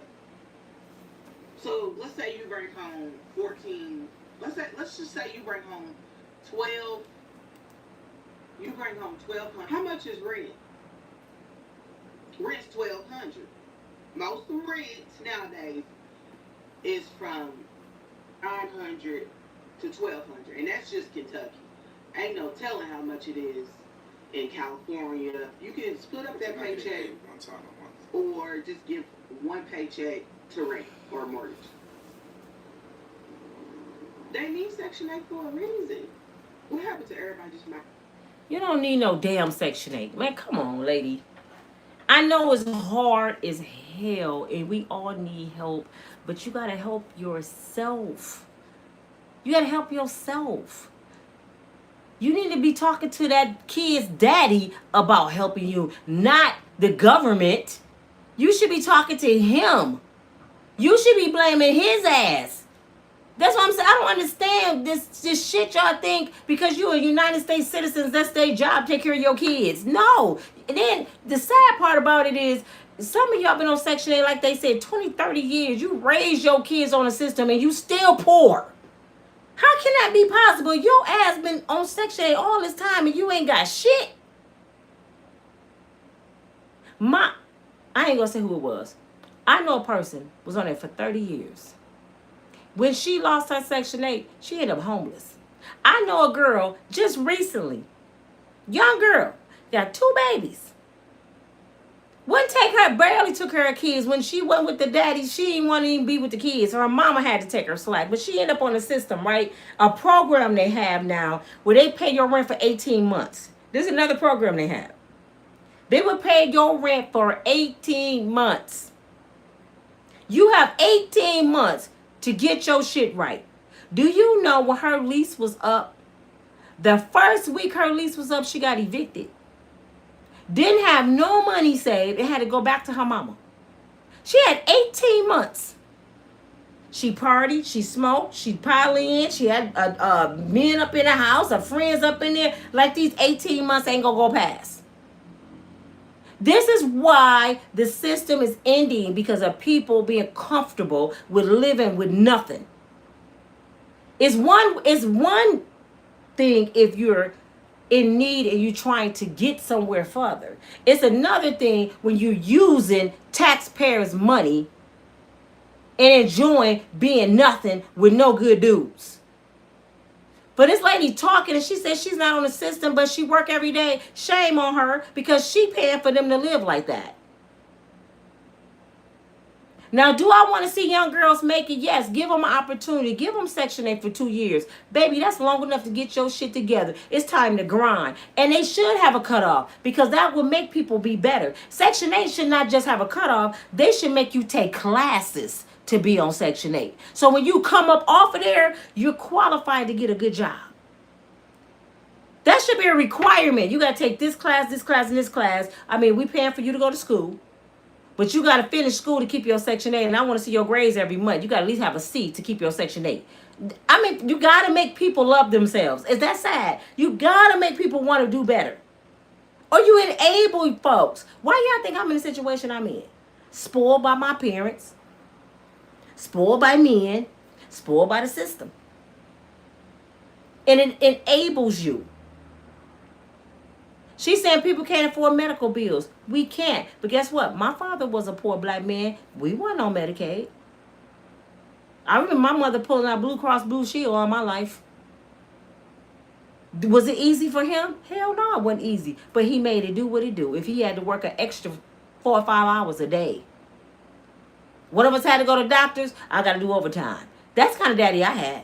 So let's say you bring home 14, let's just say you bring home 12, you bring home 1,200. How much is rent? Rent's 1,200. Most of rent nowadays is from 900 to 1,200, and that's just Kentucky. Ain't no telling how much it is in California. You can split up that paycheck one time a month, or just give one paycheck to rent or mortgage. They need Section 8 for a reason. What happened to everybody just might? You don't need no damn Section 8. Man, come on, lady. I know it's hard as hell and we all need help, but you got to help yourself. You got to help yourself. You need to be talking to that kid's daddy about helping you, not the government. You should be talking to him. You should be blaming his ass. That's what I'm saying. I don't understand this shit y'all think because you're a United States citizen, that's their job, take care of your kids. No. And then the sad part about it is some of y'all been on Section 8, like they said, 20, 30 years. You raised your kids on the system and you still poor. How can that be possible? Your ass been on Section 8 all this time and you ain't got shit. I ain't gonna say who it was. I know a person was on there for 30 years. When she lost her Section 8, she ended up homeless. I know a girl just recently, young girl, got 2 babies. Wouldn't take her, barely took her kids. When she went with the daddy, she didn't want to even be with the kids. Her mama had to take her slack. But she ended up on the system, right? A program they have now where they pay your rent for 18 months. This is another program they have. They would pay your rent for 18 months. You have 18 months to get your shit right. Do you know when her lease was up? The first week her lease was up, she got evicted. Didn't have no money saved and had to go back to her mama. She had 18 months. She partied, she smoked, she poly in, she had men up in the house, her friends up in there. Like these 18 months ain't gonna go past. This is why the system is ending, because of people being comfortable with living with nothing. It's one thing if you're in need and you're trying to get somewhere further. It's another thing when you're using taxpayers' money and enjoying being nothing with no good dudes. But this lady talking and she said she's not on the system, but she work every day. Shame on her because she paying for them to live like that. Now, do I want to see young girls make it? Yes, give them an opportunity. Give them Section 8 for 2 years. Baby, that's long enough to get your shit together. It's time to grind. And they should have a cutoff because that will make people be better. Section 8 should not just have a cutoff. They should make you take classes to be on Section 8. So when you come up off of there, you're qualified to get a good job. That should be a requirement. You got to take this class, and this class. I mean, we paying for you to go to school. But you got to finish school to keep your Section 8, and I want to see your grades every month. You got to at least have a C to keep your Section 8. I mean, you got to make people love themselves. Is that sad? You got to make people want to do better. Or you enable folks. Why y'all think I'm in the situation I'm in? Spoiled by my parents, spoiled by men, spoiled by the system. And it enables you. She's saying people can't afford medical bills. We can't. But guess what? My father was a poor black man. We weren't on Medicaid. I remember my mother pulling out Blue Cross Blue Shield all my life. Was it easy for him? Hell no, it wasn't easy. But he made it do what it do. If he had to work an extra 4 or 5 hours a day. One of us had to go to doctors, I got to do overtime. That's the kind of daddy I had.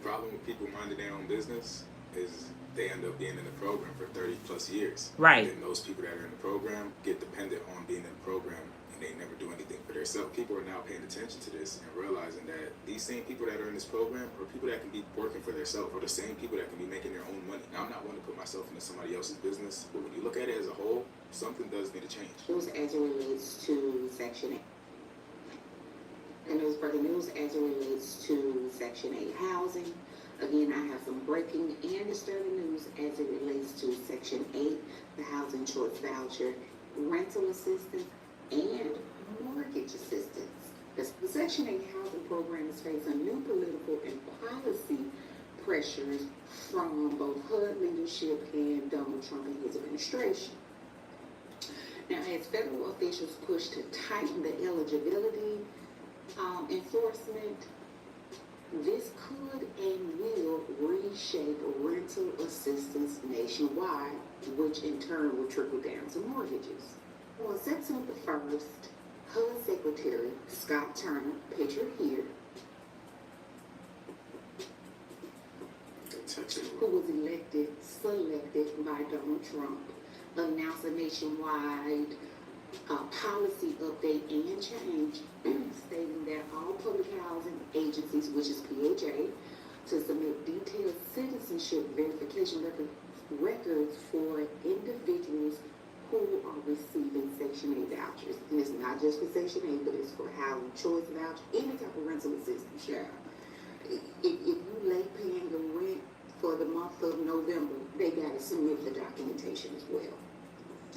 Problem with people minding their own business is they end up being in the program for 30 plus years. Right. And those people that are in the program get dependent on being in the program, and they never do anything for themselves. People are now paying attention to this and realizing that these same people that are in this program are people that can be working for themselves, or the same people that can be making their own money. Now, I'm not one to put myself into somebody else's business, but when you look at it as a whole, something does need to change. News as it relates to Section 8. And there's breaking news as it relates to Section 8 housing. Again, I have some breaking and disturbing news as it relates to Section 8, the housing choice voucher, rental assistance, and mortgage assistance. The Section 8 housing program is facing new political and policy pressures from both HUD leadership and Donald Trump and his administration. Now, as federal officials push to tighten the eligibility enforcement, this could and will reshape rental assistance nationwide, which in turn will trickle down to mortgages. On September 1st, HUD Secretary Scott Turner, pictured here, who was selected by Donald Trump, announced a nationwide policy update and change stating that all public housing agencies, which is PHA, to submit detailed citizenship verification records for individuals who are receiving Section 8 vouchers. And it's not just for Section 8, but it's for housing choice voucher, any type of rental assistance, child. If you late paying the rent for the month of November, they got to submit the documentation as well.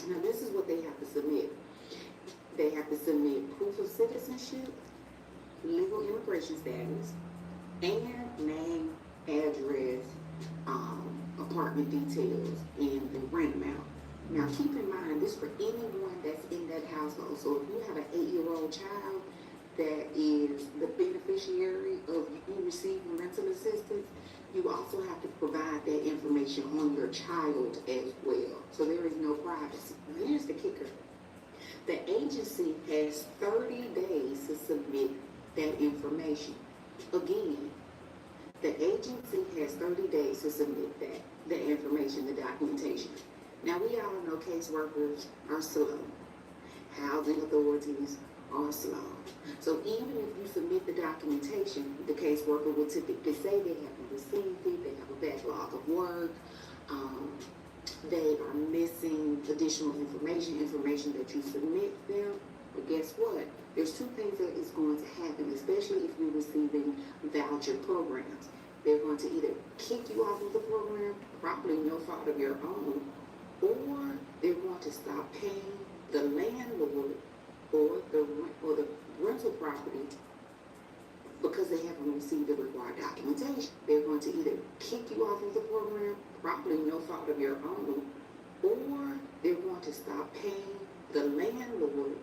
Now, this is what they have to submit. They have to submit proof of citizenship, legal immigration status, and name, address, apartment details, and the rent amount. Now, keep in mind, this for anyone that's in that household. So if you have an 8-year-old child that is the beneficiary of you receiving rental assistance, you also have to provide that information on your child as well. So there is no privacy. Now, here's the kicker. The agency has 30 days to submit that information. Again, the agency has 30 days to submit the information, the documentation. Now, we all know caseworkers are slow. Housing authorities are slow. So even if you submit the documentation, the caseworker will typically say they haven't received it, they have a backlog of work, they are missing additional information that you submit them. But guess what? There's two things that is going to happen, especially if you're receiving voucher programs. They're going to either kick you off of the program, probably no fault of your own, or they're going to stop paying the landlord or the rental property because they haven't received the required documentation. They're going to either kick you off of the program, probably no fault of your own, or they're going to stop paying the landlord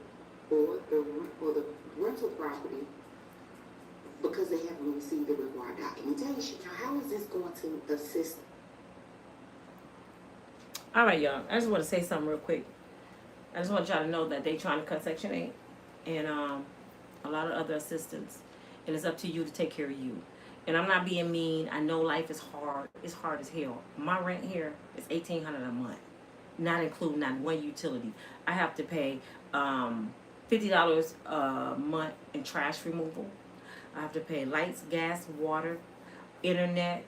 or the rental property because they haven't received the required documentation. Now, how is this going to assist? All right, y'all. I just want to say something real quick. I just want y'all to know that they trying to cut Section 8 and a lot of other assistance. And it's up to you to take care of you. And I'm not being mean. I know life is hard. It's hard as hell. My rent here is $1,800 a month, not including not one utility. I have to pay $50 a month in trash removal. I have to pay lights, gas, water, internet,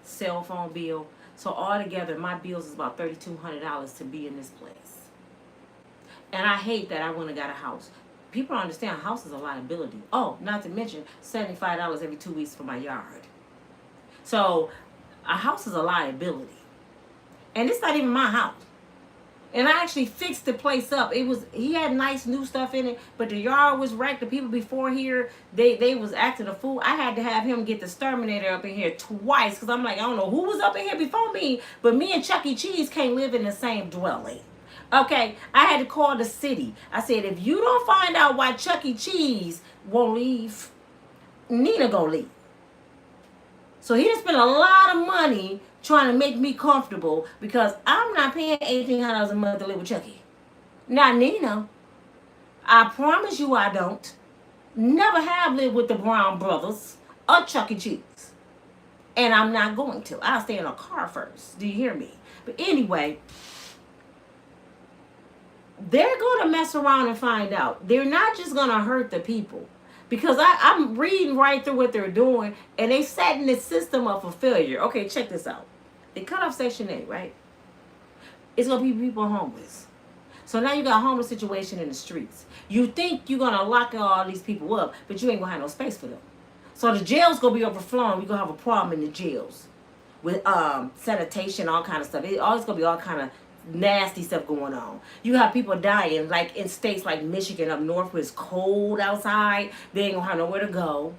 cell phone bill. So altogether, my bills is about $3,200 to be in this place. And I hate that I went and got a house. People don't understand a house is a liability. Oh, not to mention $75 every 2 weeks for my yard. So a house is a liability. And it's not even my house. And I actually fixed the place up. He had nice new stuff in it, but the yard was wrecked. The people before here, they was acting a fool. I had to have him get the exterminator up in here twice, because I'm like, I don't know who was up in here before me, but me and Chuck E. Cheese can't live in the same dwelling. Okay, I had to call the city. I said, if you don't find out why Chuck E. Cheese won't leave, Nina gonna leave. So he done spent a lot of money trying to make me comfortable, because I'm not paying $1,800 a month to live with Chucky. Now, Nina, I promise you I don't. Never have lived with the Brown brothers or Chuck E. Cheese. And I'm not going to. I'll stay in a car first. Do you hear me? But anyway, they're going to mess around and find out. They're not just going to hurt the people. Because I'm reading right through what they're doing, and they setting the system up for failure. Okay, check this out. They cut off Section 8, right? It's going to be people homeless. So now you got a homeless situation in the streets. You think you're going to lock all these people up, but you ain't going to have no space for them. So the jail's going to be overflowing. We're going to have a problem in the jails with sanitation, all kind of stuff. It's going to be all kind of nasty stuff going on. You have people dying, like in states like Michigan up north where it's cold outside. They ain't gonna have nowhere to go,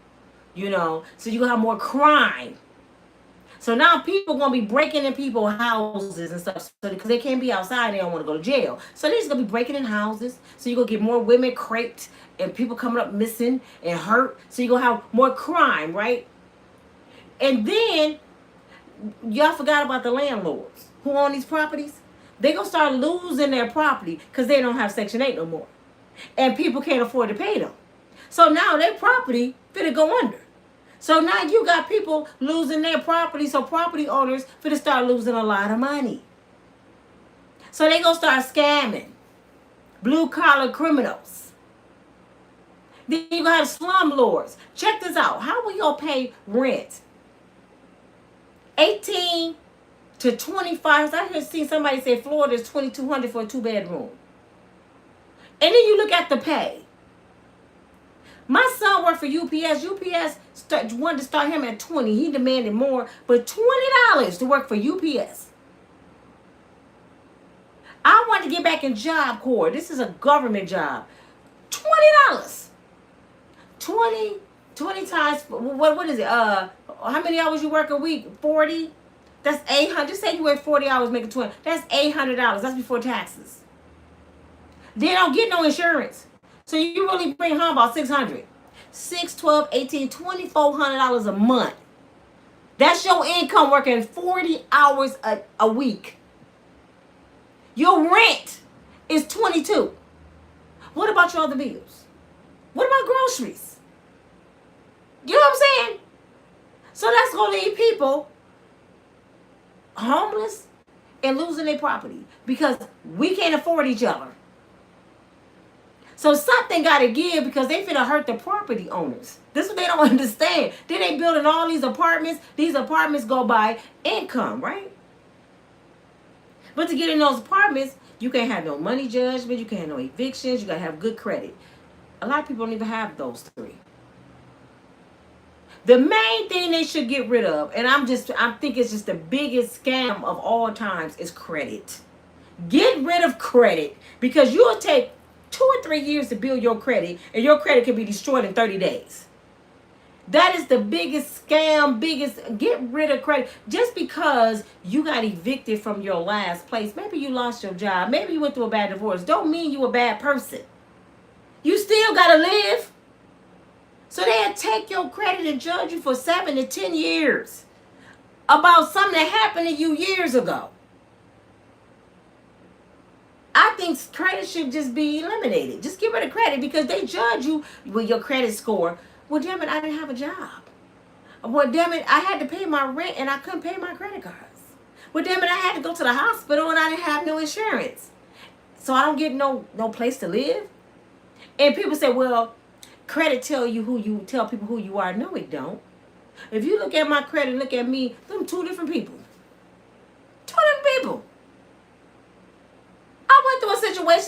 you know. So you gonna have more crime. So now people gonna be breaking in people's houses and stuff, so because they can't be outside, they don't want to go to jail. So they're just gonna be breaking in houses. So you gonna get more women raped and people coming up missing and hurt. So you gonna have more crime, right? And then y'all forgot about the landlords who own these properties. They're going to start losing their property because they don't have Section 8 no more. And people can't afford to pay them. So now their property finna go under. So now you got people losing their property. So property owners finna start losing a lot of money. So they going to start scamming. Blue collar criminals. Then you got slumlords. Check this out. How will you pay rent? 18 to 25. I heard seen somebody say Florida is $2,200 for a 2-bedroom. And then you look at the pay. My son worked for UPS. UPS wanted to start him at 20. He demanded more, but $20 to work for UPS. I want to get back in Job Corps. This is a government job. $20. 20 times, what is it? How many hours you work a week? 40? That's $800. Just say you work 40 hours, making 20. That's $800. That's before taxes. They don't get no insurance. So you really bring home about $600. $6, $12, $18, $2,400 a month. That's your income working 40 hours a week. Your rent is $22. What about your other bills? What about groceries? You know what I'm saying? So that's going to leave people homeless and losing their property because we can't afford each other. So something got to give because they finna hurt the property owners. This is what they don't understand. Then they building all these apartments. These apartments go by income, right? But to get in those apartments, you can't have no money judgment. You can't have no evictions. You got to have good credit. A lot of people don't even have those three. The main thing they should get rid of, and I think it's just the biggest scam of all times, is credit. Get rid of credit because you'll take 2 or 3 years to build your credit, and your credit can be destroyed in 30 days. That is the biggest scam, get rid of credit. Just because you got evicted from your last place, maybe you lost your job, maybe you went through a bad divorce, don't mean you a bad person. You still got to live. So they'll take your credit and judge you for 7 to 10 years about something that happened to you years ago. I think credit should just be eliminated. Just get rid of credit because they judge you with your credit score. Well, damn it, I didn't have a job. Well, damn it, I had to pay my rent and I couldn't pay my credit cards. Well, damn it, I had to go to the hospital and I didn't have no insurance. So I don't get no place to live. And people say, well, credit tell people who you are. No, it don't. If you look at my credit, look at me, them 2 different people.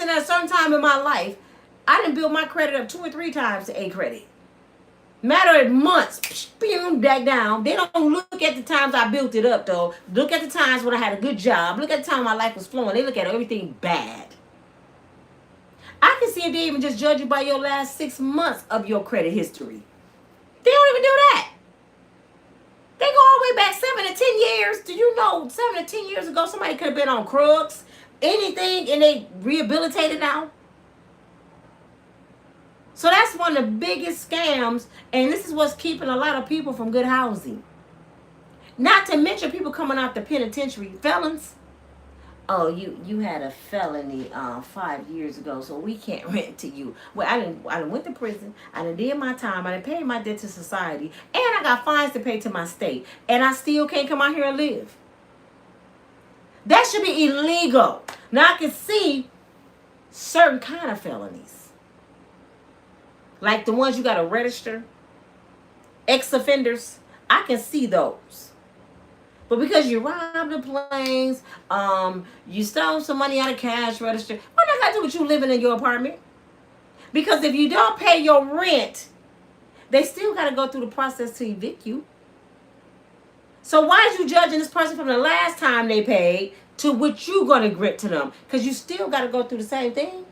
guessing at a certain time in my life, I didn't build my credit up 2 or 3 times to A credit. Matter of months, back down. They don't look at the times I built it up, though. Look at the times when I had a good job. Look at the time my life was flowing. They look at everything bad. I can see if they even just judge you by your last 6 months of your credit history. They don't even do that. They go all the way back 7 to 10 years. Do you know 7 to 10 years ago somebody could have been on crooks, anything, and they rehabilitated now? So that's one of the biggest scams, and this is what's keeping a lot of people from good housing. Not to mention people coming out the penitentiary, felons. Oh, you had a felony 5 years ago, so we can't rent to you. Well, I didn't went to prison. I done did my time. I done paid my debt to society, and I got fines to pay to my state, and I still can't come out here and live. That should be illegal. Now I can see certain kind of felonies, like the ones you got to register, ex-offenders. I can see those. But because you robbed the planes, you stole some money out of cash register, what does that got to do with you living in your apartment? Because if you don't pay your rent, they still got to go through the process to evict you. So why is you judging this person from the last time they paid to what you going to grant to them? Because you still got to go through the same thing.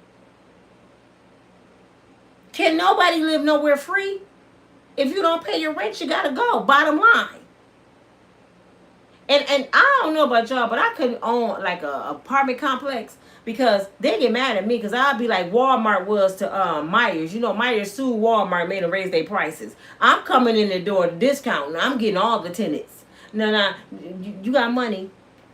Can nobody live nowhere free? If you don't pay your rent, you got to go. Bottom line. And I don't know about y'all, but I couldn't own like a apartment complex because they get mad at me because I'll be like Walmart was to Myers. You know, Myers sued Walmart, made them raise their prices. I'm coming in the door discounting. I'm getting all the tenants. Now, you got money.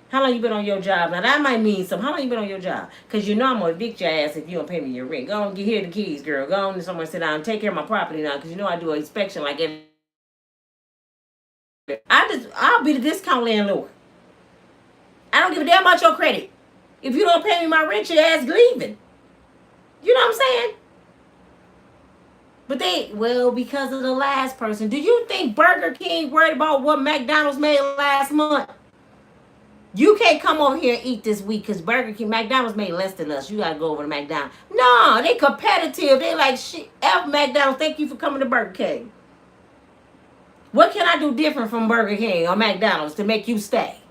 How long you been on your job? Now, that might mean something. How long you been on your job? Because you know I'm going to evict your ass if you don't pay me your rent. Go on, get here the keys, girl. Go on to somewhere, sit down, take care of my property now because you know I do an inspection like every... I'll be the discount landlord. I don't give a damn about your credit. If you don't pay me my rent, your ass leaving. You know what I'm saying? But because of the last person. Do you think Burger King worried about what McDonald's made last month? You can't come over here and eat this week because McDonald's made less than us. You got to go over to McDonald's. No, they competitive. They like, shit, F McDonald's, thank you for coming to Burger King. What can I do different from Burger King or McDonald's to make you stay?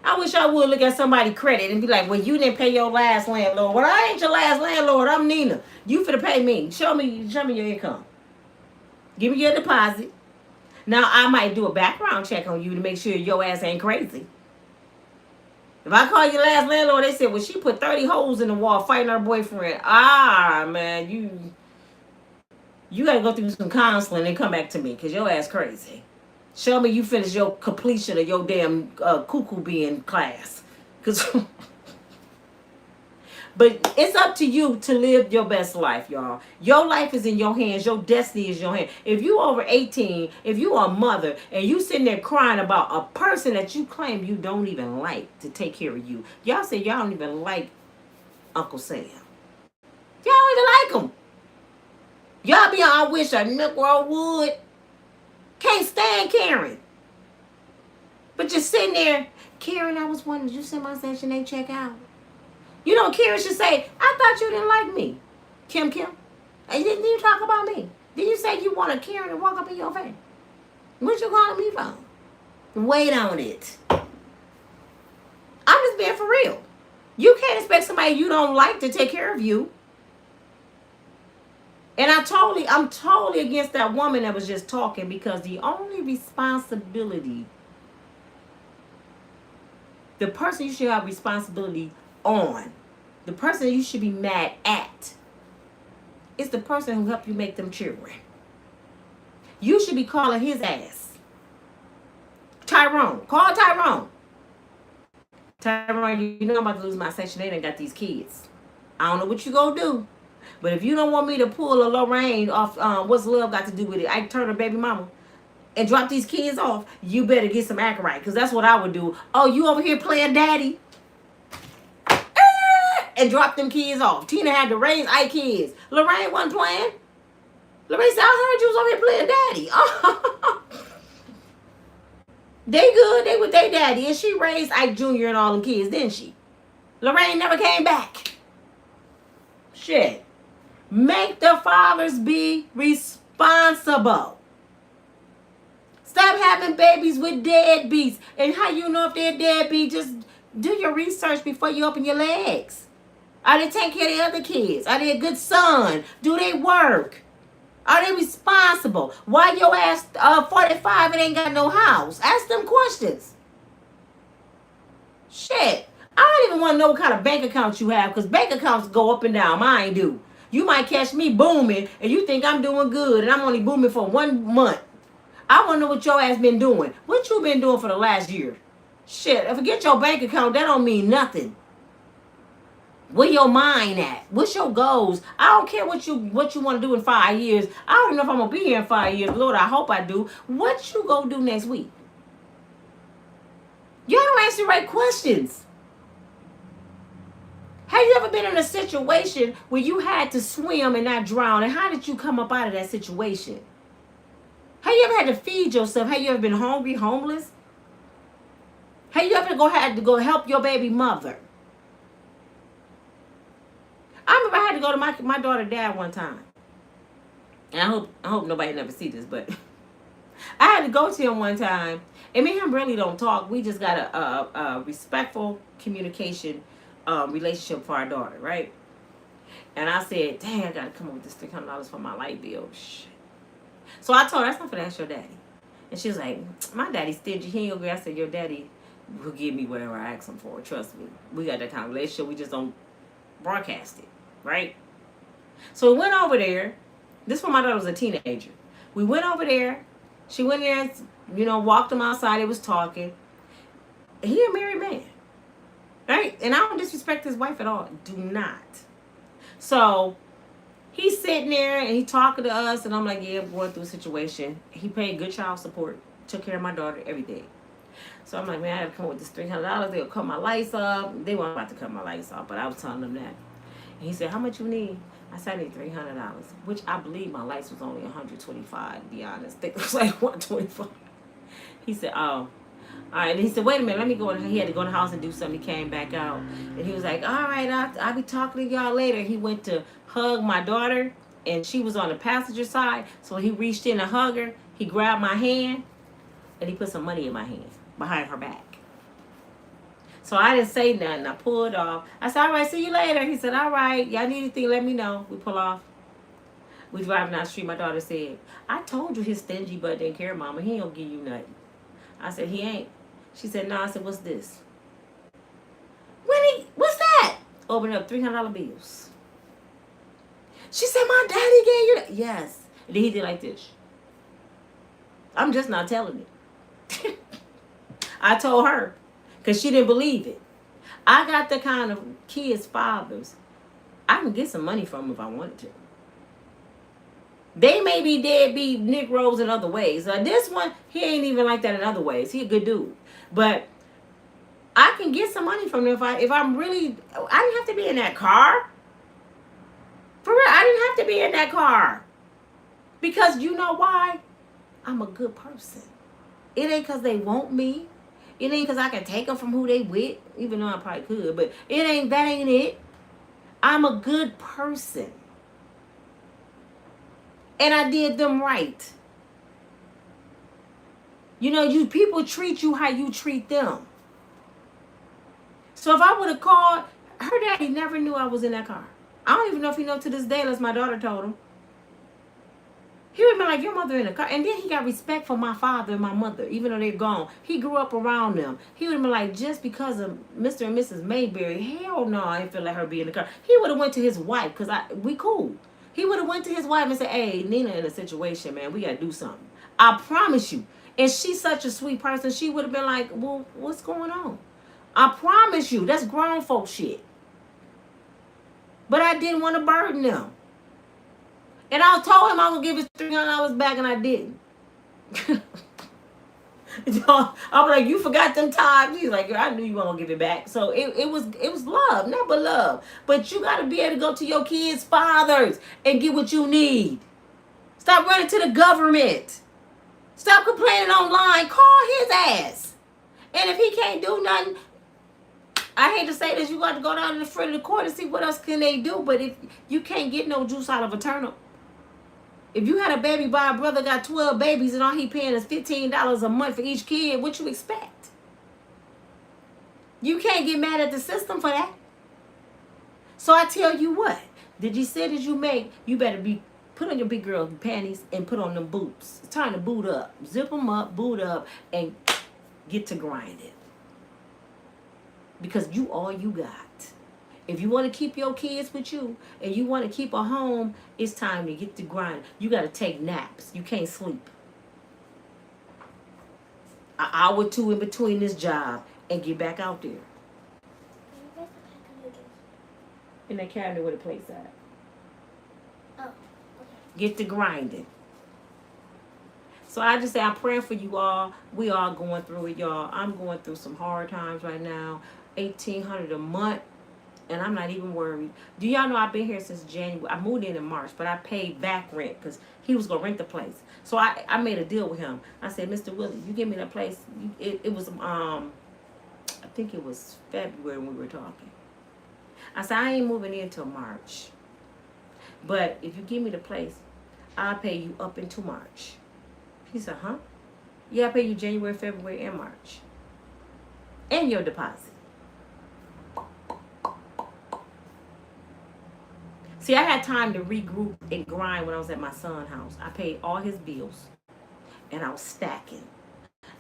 I wish I would look at somebody's credit and be like, well, you didn't pay your last landlord. Well, I ain't your last landlord. I'm Nina. You finna pay me. Show me your income. Give me your deposit. Now, I might do a background check on you to make sure your ass ain't crazy. If I call your last landlord, they said, well, she put 30 holes in the wall fighting her boyfriend. Man, you got to go through some counseling and come back to me because your ass crazy. Show me you finished your completion of your damn cuckoo being class. But it's up to you to live your best life, y'all. Your life is in your hands. Your destiny is in your hand. If you over 18, if you are a mother, and you sitting there crying about a person that you claim you don't even like to take care of you. Y'all say y'all don't even like Uncle Sam. Y'all don't even like him. Y'all be on, I wish a Negro would. Can't stand Karen. But just sitting there, Karen, I was wondering, did you send my Section 8 check out? You know, Karen should say, I thought you didn't like me. Kim. And didn't you talk about me? Did you say you wanted Karen to walk up in your face? What you calling me for? Wait on it. I'm just being for real. You can't expect somebody you don't like to take care of you. And I'm totally against that woman that was just talking because the only responsibility, the person you should have responsibility on, the person you should be mad at, is the person who helped you make them children. You should be calling his ass. Tyrone. Call Tyrone. Tyrone, you know I'm about to lose my Section 8 and got these kids. I don't know what you gonna do. But if you don't want me to pull a Lorraine off, what's love got to do with it? I turn her baby mama and drop these kids off. You better get some act right, because that's what I would do. Oh, you over here playing daddy? And drop them kids off. Tina had to raise kids. Lorraine wasn't playing. Lorraine said, I heard you was over here playing daddy. They good. They with their daddy. And she raised Ike Jr. and all them kids, didn't she? Lorraine never came back. Shit. Make the fathers be responsible. Stop having babies with deadbeats. And how you know if they're deadbeat? Just do your research before you open your legs. Are they taking care of the other kids? Are they a good son? Do they work? Are they responsible? Why your ass 45 and ain't got no house? Ask them questions. Shit. I don't even want to know what kind of bank account you have, because bank accounts go up and down. Mine do. You might catch me booming and you think I'm doing good and I'm only booming for 1 month. I want to know what your ass been doing. What you been doing for the last year? Shit, forget your bank account. That don't mean nothing. Where your mind at? What's your goals? I don't care what you want to do in 5 years. I don't even know if I'm going to be here in 5 years. Lord, I hope I do. What you going to do next week? Y'all don't answer the right questions. Have you ever been in a situation where you had to swim and not drown? And how did you come up out of that situation? Have you ever had to feed yourself? Have you ever been hungry, homeless? Have you ever had to go help your baby mother? I remember I had to go to my daughter's dad one time. And I hope nobody never see this, but I had to go to him one time. And me and him really don't talk. We just got a respectful communication relationship for our daughter, right? And I said, dang, I got to come up with this $300 for my light bill. Shit. So I told her, that's not for that, that's your daddy. And she was like, my daddy's stingy. He ain't gonna agree. I said, your daddy will give me whatever I ask him for. Trust me. We got that kind of relationship. We just don't broadcast it, right? So we went over there. This when my daughter was a teenager. We went over there. She went there and, walked him outside. He was talking. He a married man, right? And I don't disrespect his wife at all. Do not. So he's sitting there and he talking to us, and I'm like, yeah, I'm going through a situation. He paid good child support, took care of my daughter every day. So I'm like, man, I had to come up with this $300. They'll cut my lights off. They weren't about to cut my lights off, but I was telling them that. And he said, how much you need? I said, I need $300, which I believe my lights was only $125, to be honest. I think it was like $125. He said, oh, all right. And he said, wait a minute, let me go. He had to go in the house and do something. He came back out. And he was like, all right, I'll be talking to y'all later. He went to hug my daughter, and she was on the passenger side. So he reached in to hug her. He grabbed my hand, and he put some money in my hand behind her back. So I didn't say nothing. I pulled off. I said, all right, see you later. He said, all right, y'all need anything, let me know. We pull off. We driving down the street. My daughter said, I told you his stingy butt didn't care, Mama. He ain't gonna give you nothing. I said, he ain't. She said, no. I said, what's this? What's that? Open up $300 bills. She said, my daddy gave you that. Yes. And then he did like this. I'm just not telling it. I told her, because she didn't believe it. I got the kind of kids' fathers. I can get some money from them if I wanted to. They may be deadbeat Negroes in other ways. This one, he ain't even like that in other ways. He a good dude. But I can get some money from them if I'm really... I didn't have to be in that car. For real, I didn't have to be in that car. Because you know why? I'm a good person. It ain't because they want me. It ain't because I can take them from who they with. Even though I probably could. But that ain't it. I'm a good person. And I did them right. People treat you how you treat them. So if I would have called, her daddy never knew I was in that car. I don't even know if he knows to this day unless my daughter told him. He would have been like, your mother in the car. And then he got respect for my father and my mother, even though they're gone. He grew up around them. He would have been like, just because of Mr. and Mrs. Mayberry, hell no, I ain't feel like her be in the car. He would have went to his wife, because we cool. He would have went to his wife and said, hey, Nina in a situation, man. We got to do something. I promise you. And she's such a sweet person. She would have been like, well, what's going on? I promise you. That's grown folk shit. But I didn't want to burden them. And I told him I would give his $300 back, and I didn't. I'm like, you forgot them times. He's like, girl, I knew you weren't gonna give it back. So it was love, never love. But you gotta be able to go to your kids' fathers and get what you need. Stop running to the government. Stop complaining online. Call his ass. And if he can't do nothing, I hate to say this, you got to go down to the front of the court and see what else can they do. But if you can't get no juice out of a turnip, if you had a baby by a brother got 12 babies and all he paying is $15 a month for each kid, what you expect? You can't get mad at the system for that. So I tell you what, the decisions you make, you better be put on your big girl panties and put on them boots. It's time to boot up. Zip them up, boot up, and get to grinding. Because you all you got. If you want to keep your kids with you and you want to keep a home, it's time to get to grind. You got to take naps. You can't sleep. An hour or two in between this job and get back out there. In that cabinet where the plate's at. Oh, okay. Get to grinding. So I just say I'm praying for you all. We all going through it, y'all. I'm going through some hard times right now. $1,800 a month. And I'm not even worried. Do y'all know I've been here since January? I moved in March, but I paid back rent because he was going to rent the place. So I made a deal with him. I said, Mr. Willie, you give me that place. It was, I think it was February when we were talking. I said, I ain't moving in until March. But if you give me the place, I'll pay you up into March. He said, huh? Yeah, I pay you January, February, and March. And your deposit. See, I had time to regroup and grind when I was at my son's house. I paid all his bills, and I was stacking.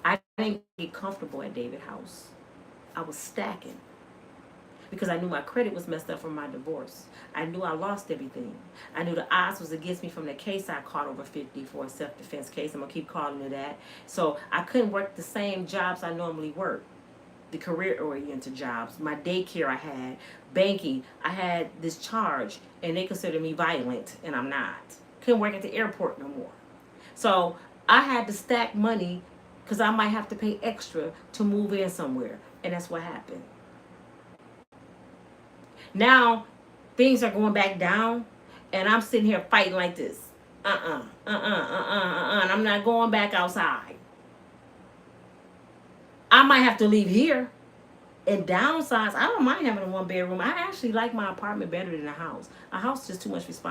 I didn't get comfortable at David's house. I was stacking because I knew my credit was messed up from my divorce. I knew I lost everything. I knew the odds was against me from the case I caught over 50 for a self-defense case. I'm going to keep calling it that. So I couldn't work the same jobs I normally work. The career-oriented jobs, my daycare I had, banking, I had this charge, and they consider me violent, and I'm not. Couldn't work at the airport no more. So I had to stack money because I might have to pay extra to move in somewhere, and that's what happened. Now, things are going back down, and I'm sitting here fighting like this. And I'm not going back outside. I might have to leave here and downsize. I don't mind having a one bedroom. I actually like my apartment better than a house. A house is just too much responsibility.